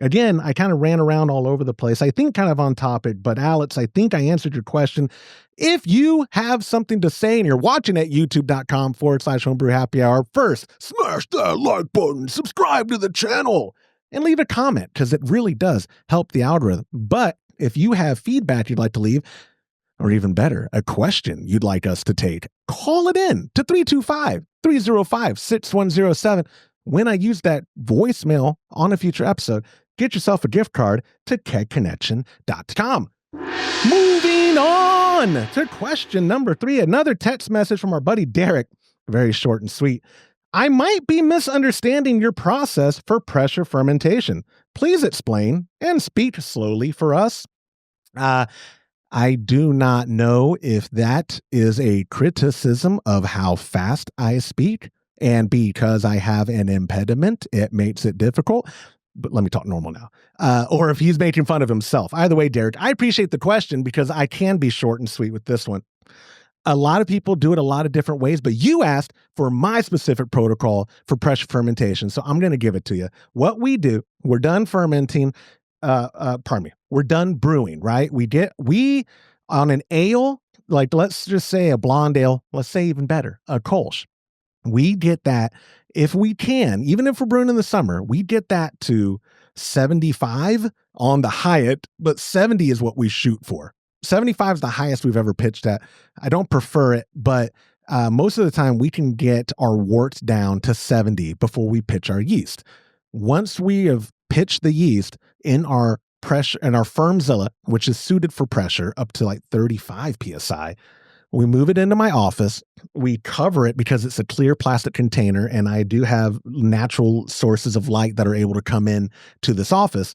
again, I kind of ran around all over the place. I think kind of on topic, but Alex, I think I answered your question. If you have something to say and you're watching at youtube.com/Homebrew Happy Hour, first, smash that like button, subscribe to the channel, and leave a comment because it really does help the algorithm. But if you have feedback you'd like to leave, or even better, a question you'd like us to take, call it in to 325-305-6107. when I use that voicemail on a future episode, get yourself a gift card to kegconnection.com. Moving on to question number 3, another text message from our buddy Derek. Very short and sweet. I might be misunderstanding your process for pressure fermentation. Please explain and speak slowly for us. I do not know if that is a criticism of how fast I speak, and because I have an impediment, it makes it difficult. But let me talk normal now. Or if he's making fun of himself. Either way, Derek, I appreciate the question because I can be short and sweet with this one. A lot of people do it a lot of different ways, but you asked for my specific protocol for pressure fermentation, so I'm going to give it to you. What we do, we're done fermenting, we're done brewing, right? We on an ale, like let's just say a blonde ale, let's say even better, a Kolsch. We get that, if we can, even if we're brewing in the summer, we get that to 75 on the Hyatt, but 70 is what we shoot for. 75 is the highest we've ever pitched at. I don't prefer it, but most of the time we can get our worts down to 70 before we pitch our yeast. Once we have pitched the yeast in our pressure and our Fermzilla, which is suited for pressure up to like 35 PSI, we move it into my office. We cover it because it's a clear plastic container, and I do have natural sources of light that are able to come in to this office.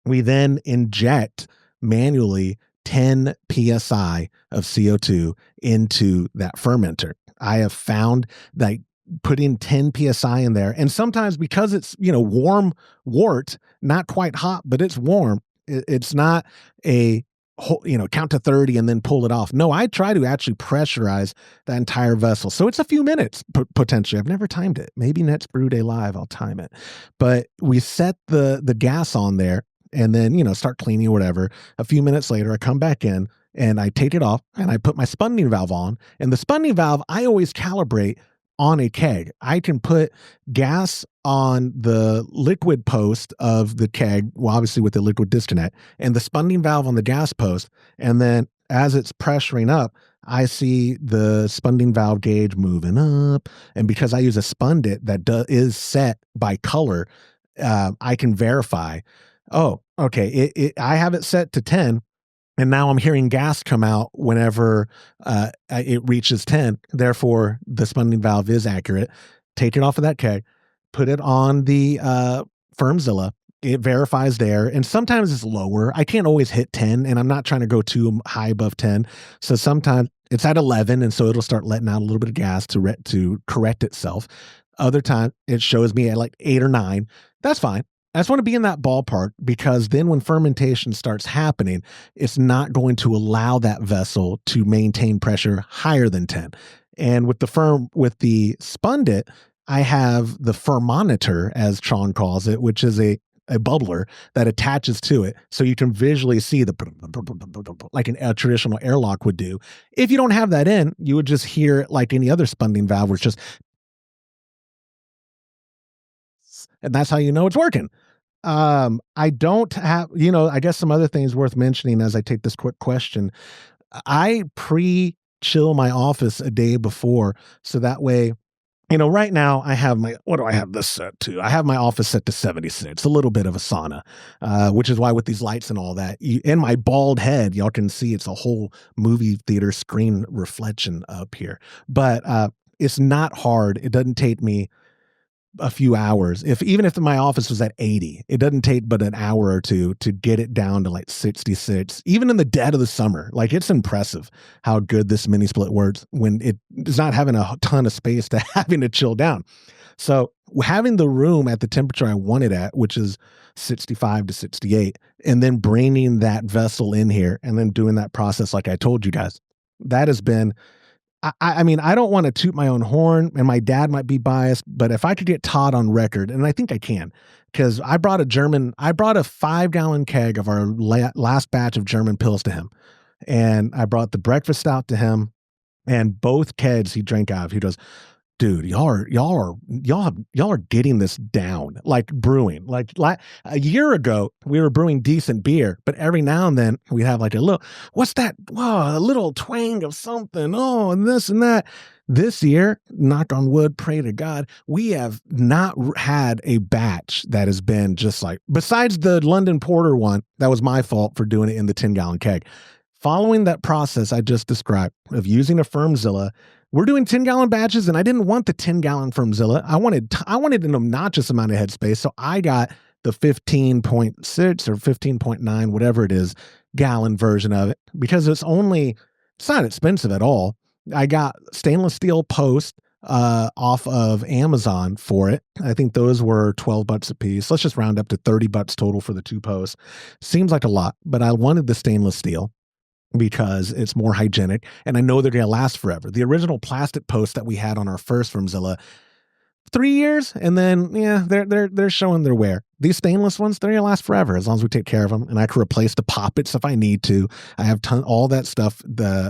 We then inject manually 10 PSI of CO2 into that fermenter. I have found that putting 10 PSI in there, and sometimes because it's, warm wort, not quite hot, but it's warm, it's not a count to 30 and then pull it off. No, I try to actually pressurize the entire vessel. So it's a few minutes, potentially. I've never timed it. Maybe next brew day live, I'll time it. But we set the gas on there and then, start cleaning or whatever. A few minutes later, I come back in and I take it off and I put my spunding valve on. And the spunding valve, I always calibrate on a keg. I can put gas on the liquid post of the keg, well, obviously with the liquid disconnect, and the spunding valve on the gas post. And then as it's pressuring up, I see the spunding valve gauge moving up. And because I use a spundit that is set by color, I can verify, oh, okay, I have it set to 10. And now I'm hearing gas come out whenever it reaches 10. Therefore, the spunding valve is accurate. Take it off of that keg, put it on the Fermzilla. It verifies there. And sometimes it's lower. I can't always hit 10, and I'm not trying to go too high above 10. So sometimes it's at 11, and so it'll start letting out a little bit of gas to correct itself. Other times, it shows me at like 8 or 9. That's fine. I just want to be in that ballpark, because then when fermentation starts happening, it's not going to allow that vessel to maintain pressure higher than 10. And with the spundit, I have the Fermenter, as Sean calls it, which is a bubbler that attaches to it. So you can visually see like a traditional airlock would do. If you don't have that in, you would just hear it like any other spunding valve, where it's just, and that's how you know it's working. I don't have, I guess some other things worth mentioning as I take this quick question. I pre-chill my office a day before, so that way, right now I have what do I have this set to? I have my office set to 76, a little bit of a sauna, which is why with these lights and all that, in my bald head, y'all can see it's a whole movie theater screen reflection up here. But it's not hard. It doesn't take me a few hours. Even if my office was at 80, it doesn't take but an hour or two to get it down to like 66, even in the dead of the summer. Like, it's impressive how good this mini split works when it is not having a ton of space to having to chill down. So having the room at the temperature I want it at, which is 65 to 68, and then bringing that vessel in here and then doing that process like I told you guys, that has been, I mean, I don't want to toot my own horn, and my dad might be biased, but if I could get Todd on record, and I think I can, because I brought a 5-gallon keg of our last batch of German pills to him. And I brought the breakfast stout to him, and both kegs he drank out of. He goes, dude, y'all are getting this down, like brewing. Like a year ago, we were brewing decent beer, but every now and then we have like a little, what's that? Oh, a little twang of something. Oh, and this and that. This year, knock on wood, pray to God, we have not had a batch that has been just like, besides the London Porter one, that was my fault for doing it in the 10-gallon keg. Following that process I just described of using a Firmzilla, we're doing 10-gallon batches, and I didn't want the 10-gallon Firmzilla. I wanted an obnoxious amount of headspace, so I got the 15.6 or 15.9, whatever it is, gallon version of it, because it's not expensive at all. I got stainless steel post off of Amazon for it. I think those were $12 a piece. Let's just round up to $30 total for the 2 posts. Seems like a lot, but I wanted the stainless steel because it's more hygienic, and I know they're going to last forever. The original plastic post that we had on our first Firmzilla, 3 years, and then they're showing their wear. These stainless ones, they're gonna last forever as long as we take care of them, and I can replace the poppets if I need to. I have all that stuff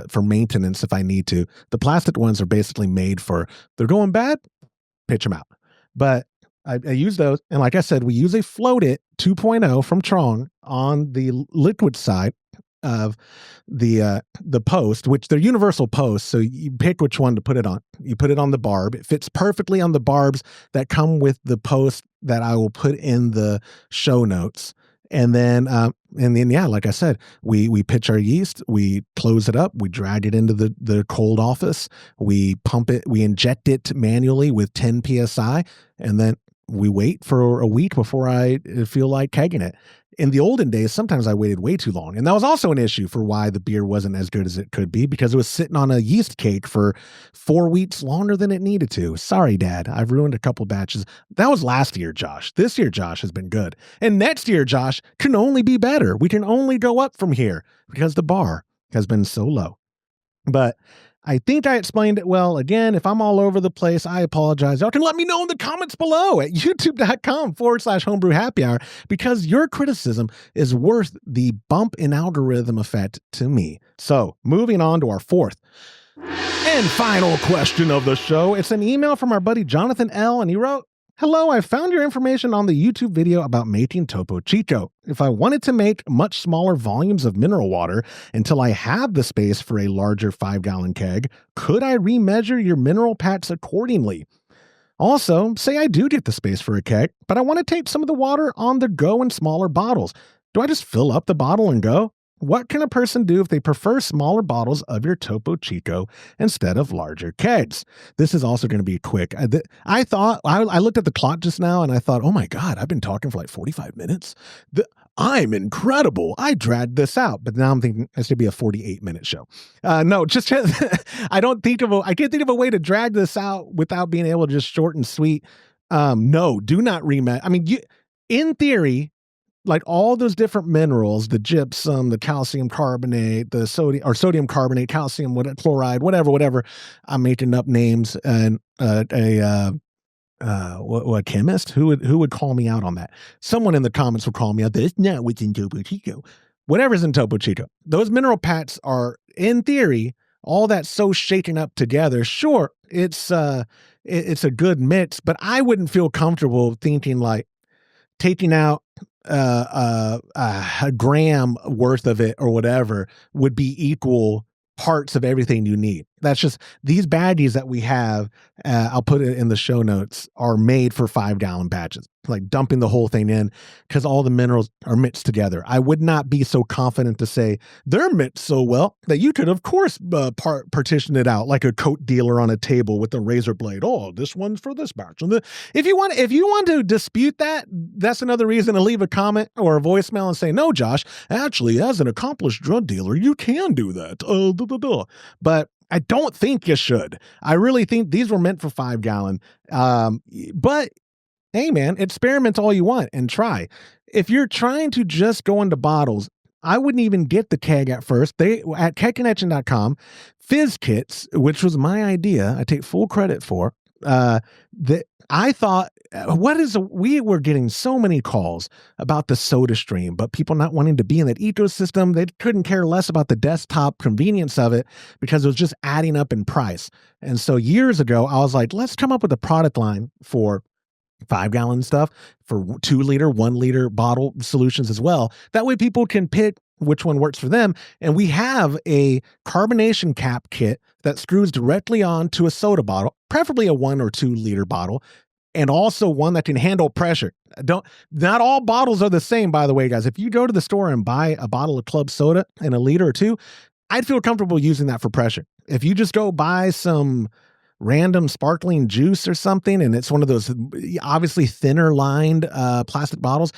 for maintenance if I need to. The plastic ones are basically made for, they're going bad, pitch them out. But I use those, and like I said, we use a FLOTit 2.0 from Trong on the liquid side of the post, which they're universal posts, so you pick which one to put it on. You put it on the barb. It fits perfectly on the barbs that come with the post that I will put in the show notes. And then yeah, like I said, we pitch our yeast, we close it up, we drag it into the cold office, we pump it, we inject it manually with 10 psi, and then we wait for a week before I feel like kegging it. In the olden days, sometimes I waited way too long. And that was also an issue for why the beer wasn't as good as it could be, because it was sitting on a yeast cake for 4 weeks longer than it needed to. Sorry, Dad. I've ruined a couple batches. That was last year, Josh. This year, Josh, has been good. And next year, Josh, can only be better. We can only go up from here because the bar has been so low. But I think I explained it well. Again, if I'm all over the place, I apologize. Y'all can let me know in the comments below at youtube.com/homebrew happy hour, because your criticism is worth the bump in algorithm effect to me. So moving on to our fourth and final question of the show. It's an email from our buddy Jonathan L. And he wrote, "Hello, I found your information on the YouTube video about making Topo Chico. If I wanted to make much smaller volumes of mineral water until I have the space for a larger 5-gallon keg, could I remeasure your mineral pats accordingly? Also, say I do get the space for a keg, but I want to take some of the water on the go in smaller bottles. Do I just fill up the bottle and go? What can a person do if they prefer smaller bottles of your Topo Chico instead of larger kegs?" This is also going to be quick. I thought, I looked at the clock just now and I thought, oh my God, I've been talking for like 45 minutes. I'm incredible. I dragged this out, but now I'm thinking it should be a 48-minute show. No, just, I can't think of a way to drag this out without being able to just short and sweet. No, do not rematch. I mean, in theory, like all those different minerals, the gypsum, the calcium carbonate, the sodium carbonate, calcium chloride, whatever. I'm making up names, and a chemist who would call me out on that. Someone in the comments will call me out. That's not what's in Topo Chico. Whatever's in Topo Chico. Those mineral pats are, in theory, all that so shaken up together. Sure, it's a good mix, but I wouldn't feel comfortable thinking like taking out a gram worth of it or whatever would be equal parts of everything you need. That's just, these baggies that we have, I'll put it in the show notes, are made for 5-gallon batches, like dumping the whole thing in because all the minerals are mixed together. I would not be so confident to say they're mixed so well that you could, of course, partition it out like a coat dealer on a table with a razor blade. Oh, this one's for this batch. And if you want to dispute that, that's another reason to leave a comment or a voicemail and say, no, Josh, actually, as an accomplished drug dealer, you can do that. But I don't think you should. I really think these were meant for 5-gallon. But hey, man, experiment all you want and try. If you're trying to just go into bottles, I wouldn't even get the keg at first. At kegconnection.com, Fizz Kits, which was my idea, I take full credit for. I thought, we were getting so many calls about the soda stream, but people not wanting to be in that ecosystem. They couldn't care less about the desktop convenience of it because it was just adding up in price. And so years ago, I was like, let's come up with a product line for 5-gallon stuff, for 2-liter, 1-liter bottle solutions as well. That way people can pick which one works for them. And we have a carbonation cap kit that screws directly onto a soda bottle, preferably a 1 or 2-liter bottle, and also one that can handle pressure. Not all bottles are the same, by the way, guys. If you go to the store and buy a bottle of club soda in a liter or two, I'd feel comfortable using that for pressure. If you just go buy some random sparkling juice or something, and it's one of those obviously thinner lined plastic bottles,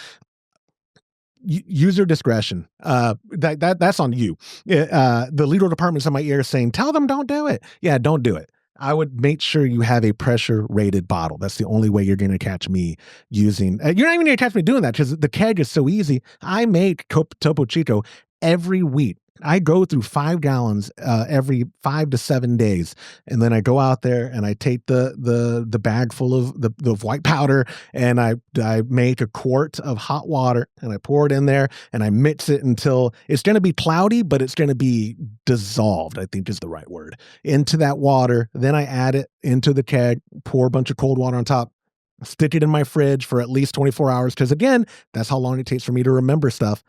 user discretion. That's on you. The legal department's in my ear saying, tell them don't do it. Yeah, don't do it. I would make sure you have a pressure rated bottle. That's the only way you're going to catch me using. You're not even going to catch me doing that because the keg is so easy. I make Topo Chico every week. I go through 5 gallons every 5 to 7 days, and then I go out there and I take the bag full of the white powder, and I make a quart of hot water, and I pour it in there, and I mix it until it's going to be cloudy, but it's going to be dissolved, I think is the right word, into that water. Then I add it into the keg, pour a bunch of cold water on top, stick it in my fridge for at least 24 hours, because again, that's how long it takes for me to remember stuff.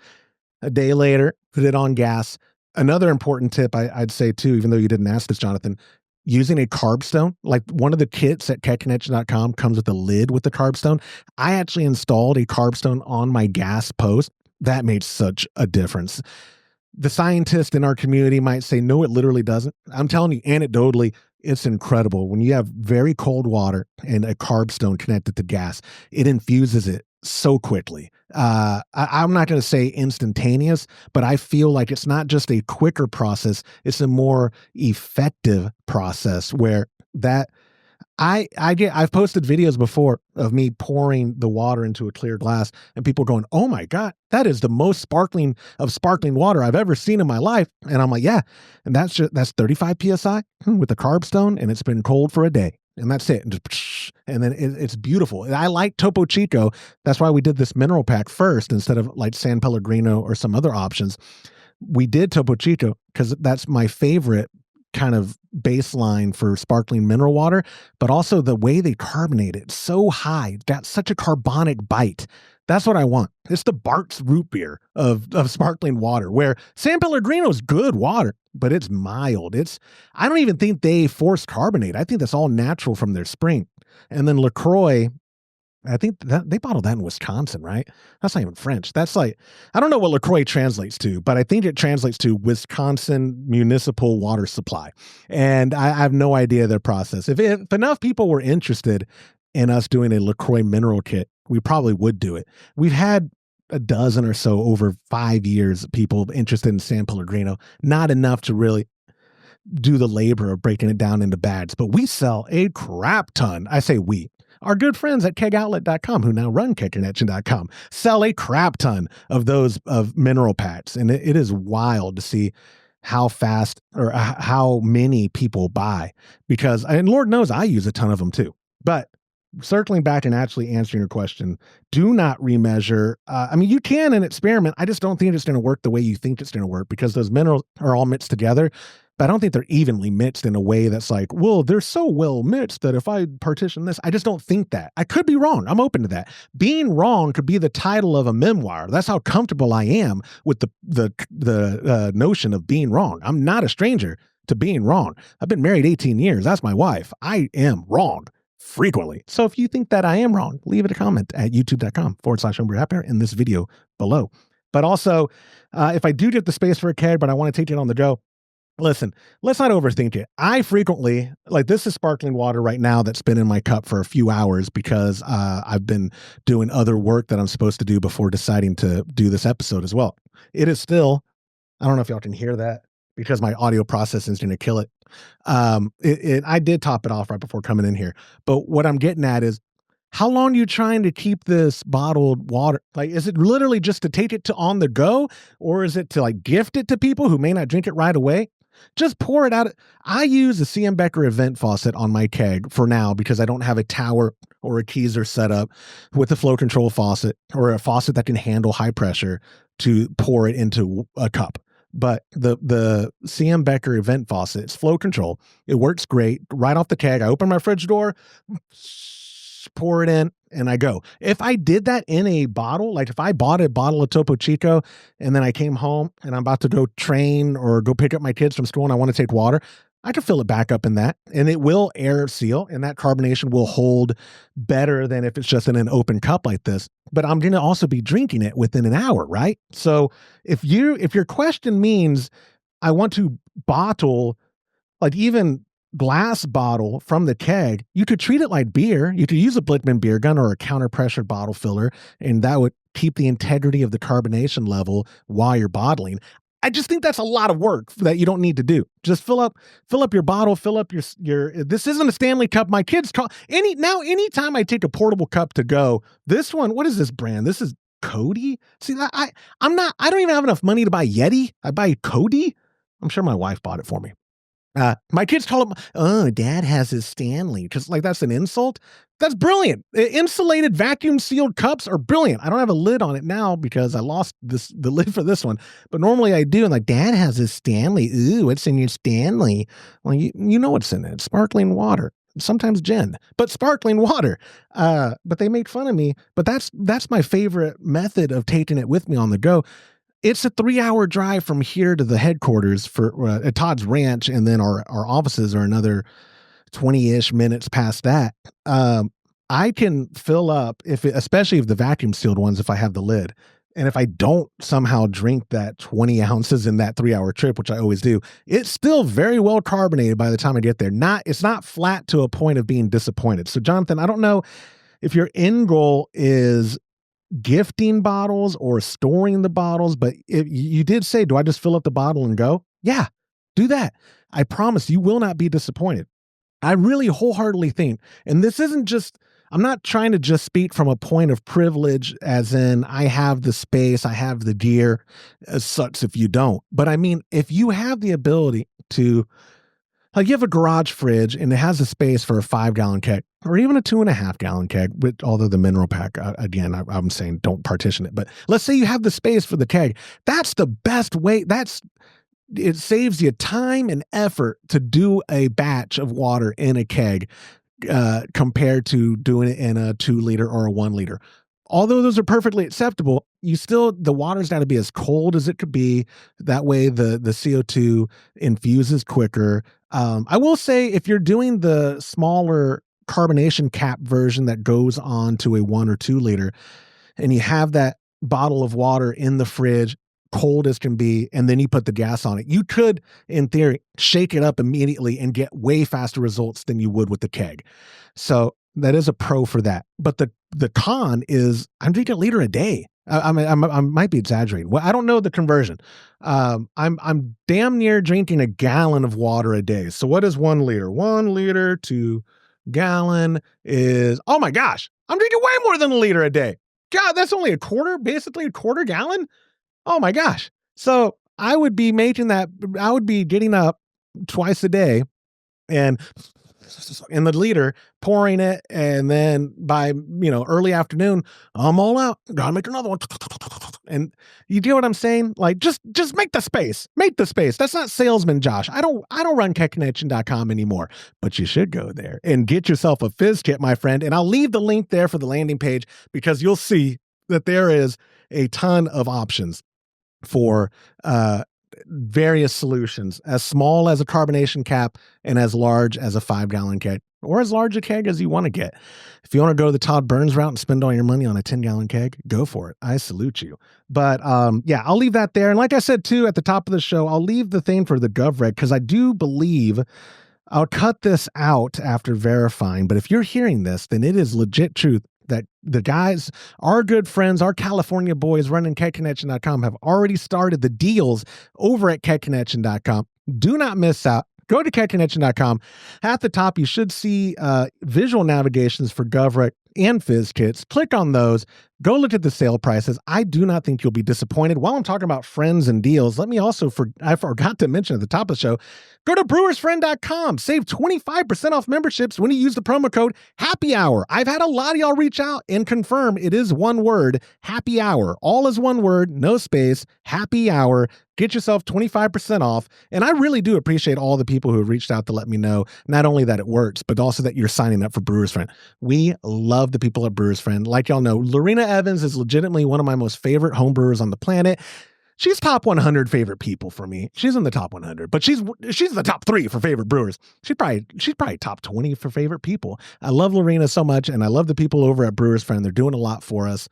A day later, put it on gas. Another important tip I'd say too, even though you didn't ask this, Jonathan, using a carb stone, like one of the kits at kegconnection.com comes with a lid with the carb stone. I actually installed a carb stone on my gas post. That made such a difference. The scientist in our community might say, no, it literally doesn't. I'm telling you, anecdotally, it's incredible. When you have very cold water and a carb stone connected to gas, it infuses it so quickly. I'm not going to say instantaneous, but I feel like it's not just a quicker process. It's a more effective process where that I've posted videos before of me pouring the water into a clear glass and people going, oh my God, that is the most sparkling water I've ever seen in my life. And I'm like, yeah. And that's 35 PSI with the carb stone, and it's been cold for a day. And that's it. And then it's beautiful. And I like Topo Chico. That's why we did this mineral pack first instead of like San Pellegrino or some other options. We did Topo Chico because that's my favorite kind of baseline for sparkling mineral water, but also the way they carbonate it so high. It's got such a carbonic bite. That's what I want. It's the Bart's root beer of sparkling water, where San Pellegrino is good water, but it's mild. I don't even think they force carbonate. I think that's all natural from their spring. And then LaCroix, I think that they bottled that in Wisconsin, right? That's not even French. That's like, I don't know what LaCroix translates to, but I think it translates to Wisconsin Municipal Water Supply. And I have no idea their process. If enough people were interested in us doing a LaCroix mineral kit, we probably would do it. We've had a dozen or so over 5 years, people interested in San Pellegrino, not enough to really do the labor of breaking it down into bags, but we sell a crap ton. I say we. Our good friends at kegoutlet.com, who now run kegconnection.com, sell a crap ton of those of mineral packs. And it is wild to see how fast or how many people buy, because, and Lord knows I use a ton of them too. But circling back and actually answering your question, do not remeasure. I mean, you can and experiment. I just don't think it's going to work the way you think it's going to work, because those minerals are all mixed together. But I don't think they're evenly mixed in a way that's like, well, they're so well mixed that if I partition this, I just don't think that. I could be wrong. I'm open to that. Being wrong could be the title of a memoir. That's how comfortable I am with the notion of being wrong. I'm not a stranger to being wrong. I've been married 18 years. That's my wife. I am wrong frequently. So if you think that I am wrong, leave it a comment at youtube.com/Homebrew Happy Hour in this video below. But also, if I do get the space for a keg, but I want to take it on the go, listen, let's not overthink it. I frequently, like, this is sparkling water right now that's been in my cup for a few hours because I've been doing other work that I'm supposed to do before deciding to do this episode as well. It is still, I don't know if y'all can hear that because my audio processing is going to kill it. I did top it off right before coming in here. But what I'm getting at is, how long are you trying to keep this bottled water? Like, is it literally just to take it to on the go, or is it to like gift it to people who may not drink it right away? Just pour it out. I use a CM Becker event faucet on my keg for now because I don't have a tower or a teaser set up with a flow control faucet or a faucet that can handle high pressure to pour it into a cup. But the CM Becker event faucet, it's flow control. It works great. Right off the keg, I open my fridge door, pour it in, and I go. If I did that in a bottle, like if I bought a bottle of Topo Chico and then I came home and I'm about to go train or go pick up my kids from school and I want to take water, I can fill it back up in that, and it will air seal, and that carbonation will hold better than if it's just in an open cup like this. But I'm going to also be drinking it within an hour, right? So if your question means I want to bottle, like even glass bottle from the keg, you could treat it like beer. You could use a Blickman beer gun or a counter pressure bottle filler, and that would keep the integrity of the carbonation level while you're bottling. I just think that's a lot of work that you don't need to do. Just fill up your bottle, fill up your, this isn't a Stanley cup. My kids call anytime I take a portable cup to go, this one, what is this brand? This is Cody. See, I don't even have enough money to buy Yeti. I buy Cody. I'm sure my wife bought it for me. My kids call it, oh, dad has his Stanley. Because like that's an insult. That's brilliant. Insulated vacuum sealed cups are brilliant. I don't have a lid on it now because I lost the lid for this one. But normally I do. And like, dad has his Stanley. Ooh, what's in your Stanley? Well, you know what's in it. Sparkling water. Sometimes gin, but sparkling water. But they make fun of me. But that's my favorite method of taking it with me on the go. It's a 3-hour drive from here to the headquarters for at Todd's Ranch, and then our offices are another 20-ish minutes past that. I can fill up especially if the vacuum sealed ones, if I have the lid, and if I don't somehow drink that 20 ounces in that 3-hour trip, which I always do, it's still very well carbonated by the time I get there. It's not flat to a point of being disappointed. So Jonathan, I don't know if your end goal is gifting bottles or storing the bottles, but if you did say, do I just fill up the bottle and go? Yeah, do that. I promise you will not be disappointed. I really wholeheartedly think, and this isn't just, I'm not trying to just speak from a point of privilege as in I have the space, I have the gear, as such if you don't. But I mean, if you have the ability to, like you have a garage fridge and it has a space for a 5-gallon keg or even a 2.5-gallon keg, although the mineral pack, again, I'm saying don't partition it. But let's say you have the space for the keg. That's the best way. It saves you time and effort to do a batch of water in a keg compared to doing it in a 2-liter or a 1-liter. Although those are perfectly acceptable, the water's got to be as cold as it could be. That way the CO2 infuses quicker. I will say if you're doing the smaller carbonation cap version that goes on to a 1 or 2-liter and you have that bottle of water in the fridge, cold as can be, and then you put the gas on it, you could, in theory, shake it up immediately and get way faster results than you would with the keg. So that is a pro for that. But the con is I'm drinking a liter a day. I might be exaggerating. Well, I don't know the conversion. I'm damn near drinking a gallon of water a day. So what is 1 liter? 1 liter to gallon is, oh my gosh, I'm drinking way more than a liter a day. God, that's only basically a quarter gallon. Oh my gosh. So I would be getting up twice a day and in the liter, pouring it, and then by early afternoon, I'm all out. Gotta make another one. And you get what I'm saying? Like just make the space. Make the space. That's not salesman Josh. I don't run kegconnection.com anymore, but you should go there and get yourself a fizz kit, my friend. And I'll leave the link there for the landing page because you'll see that there is a ton of options for various solutions, as small as a carbonation cap and as large as a 5-gallon keg, or as large a keg as you want to get. If you want to go the Todd Burns route and spend all your money on a 10-gallon keg, go for it. I salute you. But yeah, I'll leave that there. And like I said, too, at the top of the show, I'll leave the thing for the GovReg because I do believe I'll cut this out after verifying. But if you're hearing this, then it is legit truth that the guys, our good friends, our California boys running kegconnection.com have already started the deals over at kegconnection.com. Do not miss out. Go to kegconnection.com. At the top, you should see visual navigations for GovRec and Fizz kits. Click on those. Go look at the sale prices. I do not think you'll be disappointed. While I'm talking about friends and deals, let me also, I forgot to mention at the top of the show, go to brewersfriend.com. Save 25% off memberships when you use the promo code Happy Hour. I've had a lot of y'all reach out and confirm it is one word, Happy Hour. All is one word, no space, Happy Hour. Get yourself 25% off. And I really do appreciate all the people who have reached out to let me know, not only that it works, but also that you're signing up for Brewers Friend. We love the people at Brewers Friend. Like y'all know, Lorena Evans is legitimately one of my most favorite homebrewers on the planet. She's top 100 favorite people for me. She's in the top 100, but she's the top 3 for favorite brewers. She's probably top 20 for favorite people. I love Lorena so much, and I love the people over at Brewers Friend. They're doing a lot for us.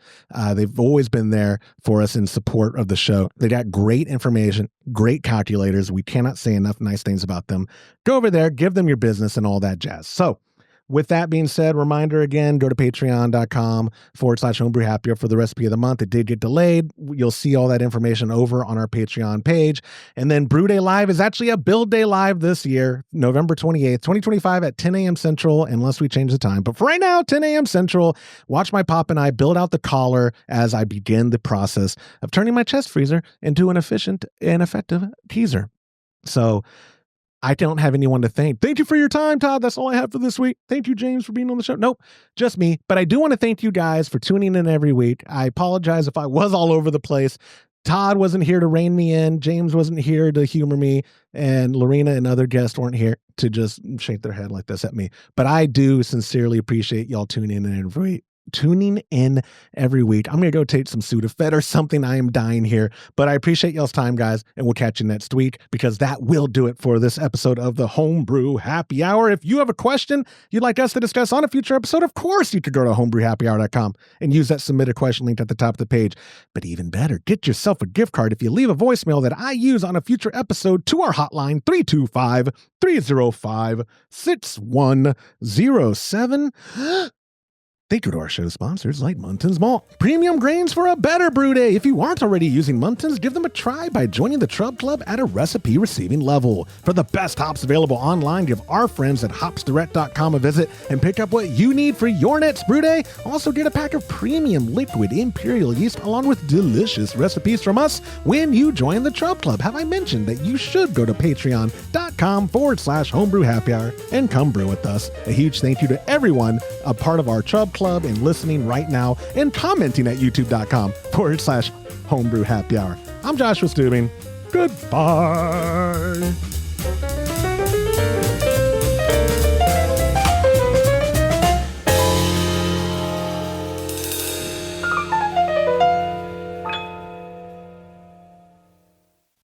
They've always been there for us in support of the show. They got great information, great calculators. We cannot say enough nice things about them. Go over there, give them your business and all that jazz. So, with that being said, reminder again, go to patreon.com/homebrew happy hour for the recipe of the month. It did get delayed. You'll see all that information over on our Patreon page. And then Brew Day Live is actually a build day live this year, November 28th, 2025 at 10 a.m. Central, unless we change the time. But for right now, 10 a.m. Central, watch my pop and I build out the collar as I begin the process of turning my chest freezer into an efficient and effective teaser. So, I don't have anyone to thank. Thank you for your time, Todd. That's all I have for this week. Thank you, James, for being on the show. Nope, just me. But I do want to thank you guys for tuning in every week. I apologize if I was all over the place. Todd wasn't here to rein me in. James wasn't here to humor me. And Lorena and other guests weren't here to just shake their head like this at me. But I do sincerely appreciate y'all tuning in every week. I'm going to go take some Sudafed or something. I am dying here, but I appreciate y'all's time, guys, and we'll catch you next week because that will do it for this episode of the Homebrew Happy Hour. If you have a question you'd like us to discuss on a future episode, of course you could go to homebrewhappyhour.com and use that submit a question link at the top of the page. But even better, get yourself a gift card if you leave a voicemail that I use on a future episode to our hotline 325-305-6107. Thank you to our show sponsors like Muntins Malt. Premium grains for a better brew day. If you aren't already using Muntins, give them a try by joining the Trub Club at a recipe receiving level. For the best hops available online, give our friends at hopsdirect.com a visit and pick up what you need for your next brew day. Also get a pack of premium liquid imperial yeast along with delicious recipes from us when you join the Trub Club. Have I mentioned that you should go to patreon.com/homebrew happy hour and come brew with us? A huge thank you to everyone a part of our Trub Club and listening right now and commenting at youtube.com/homebrew happy hour. I'm Joshua Stubing. Goodbye.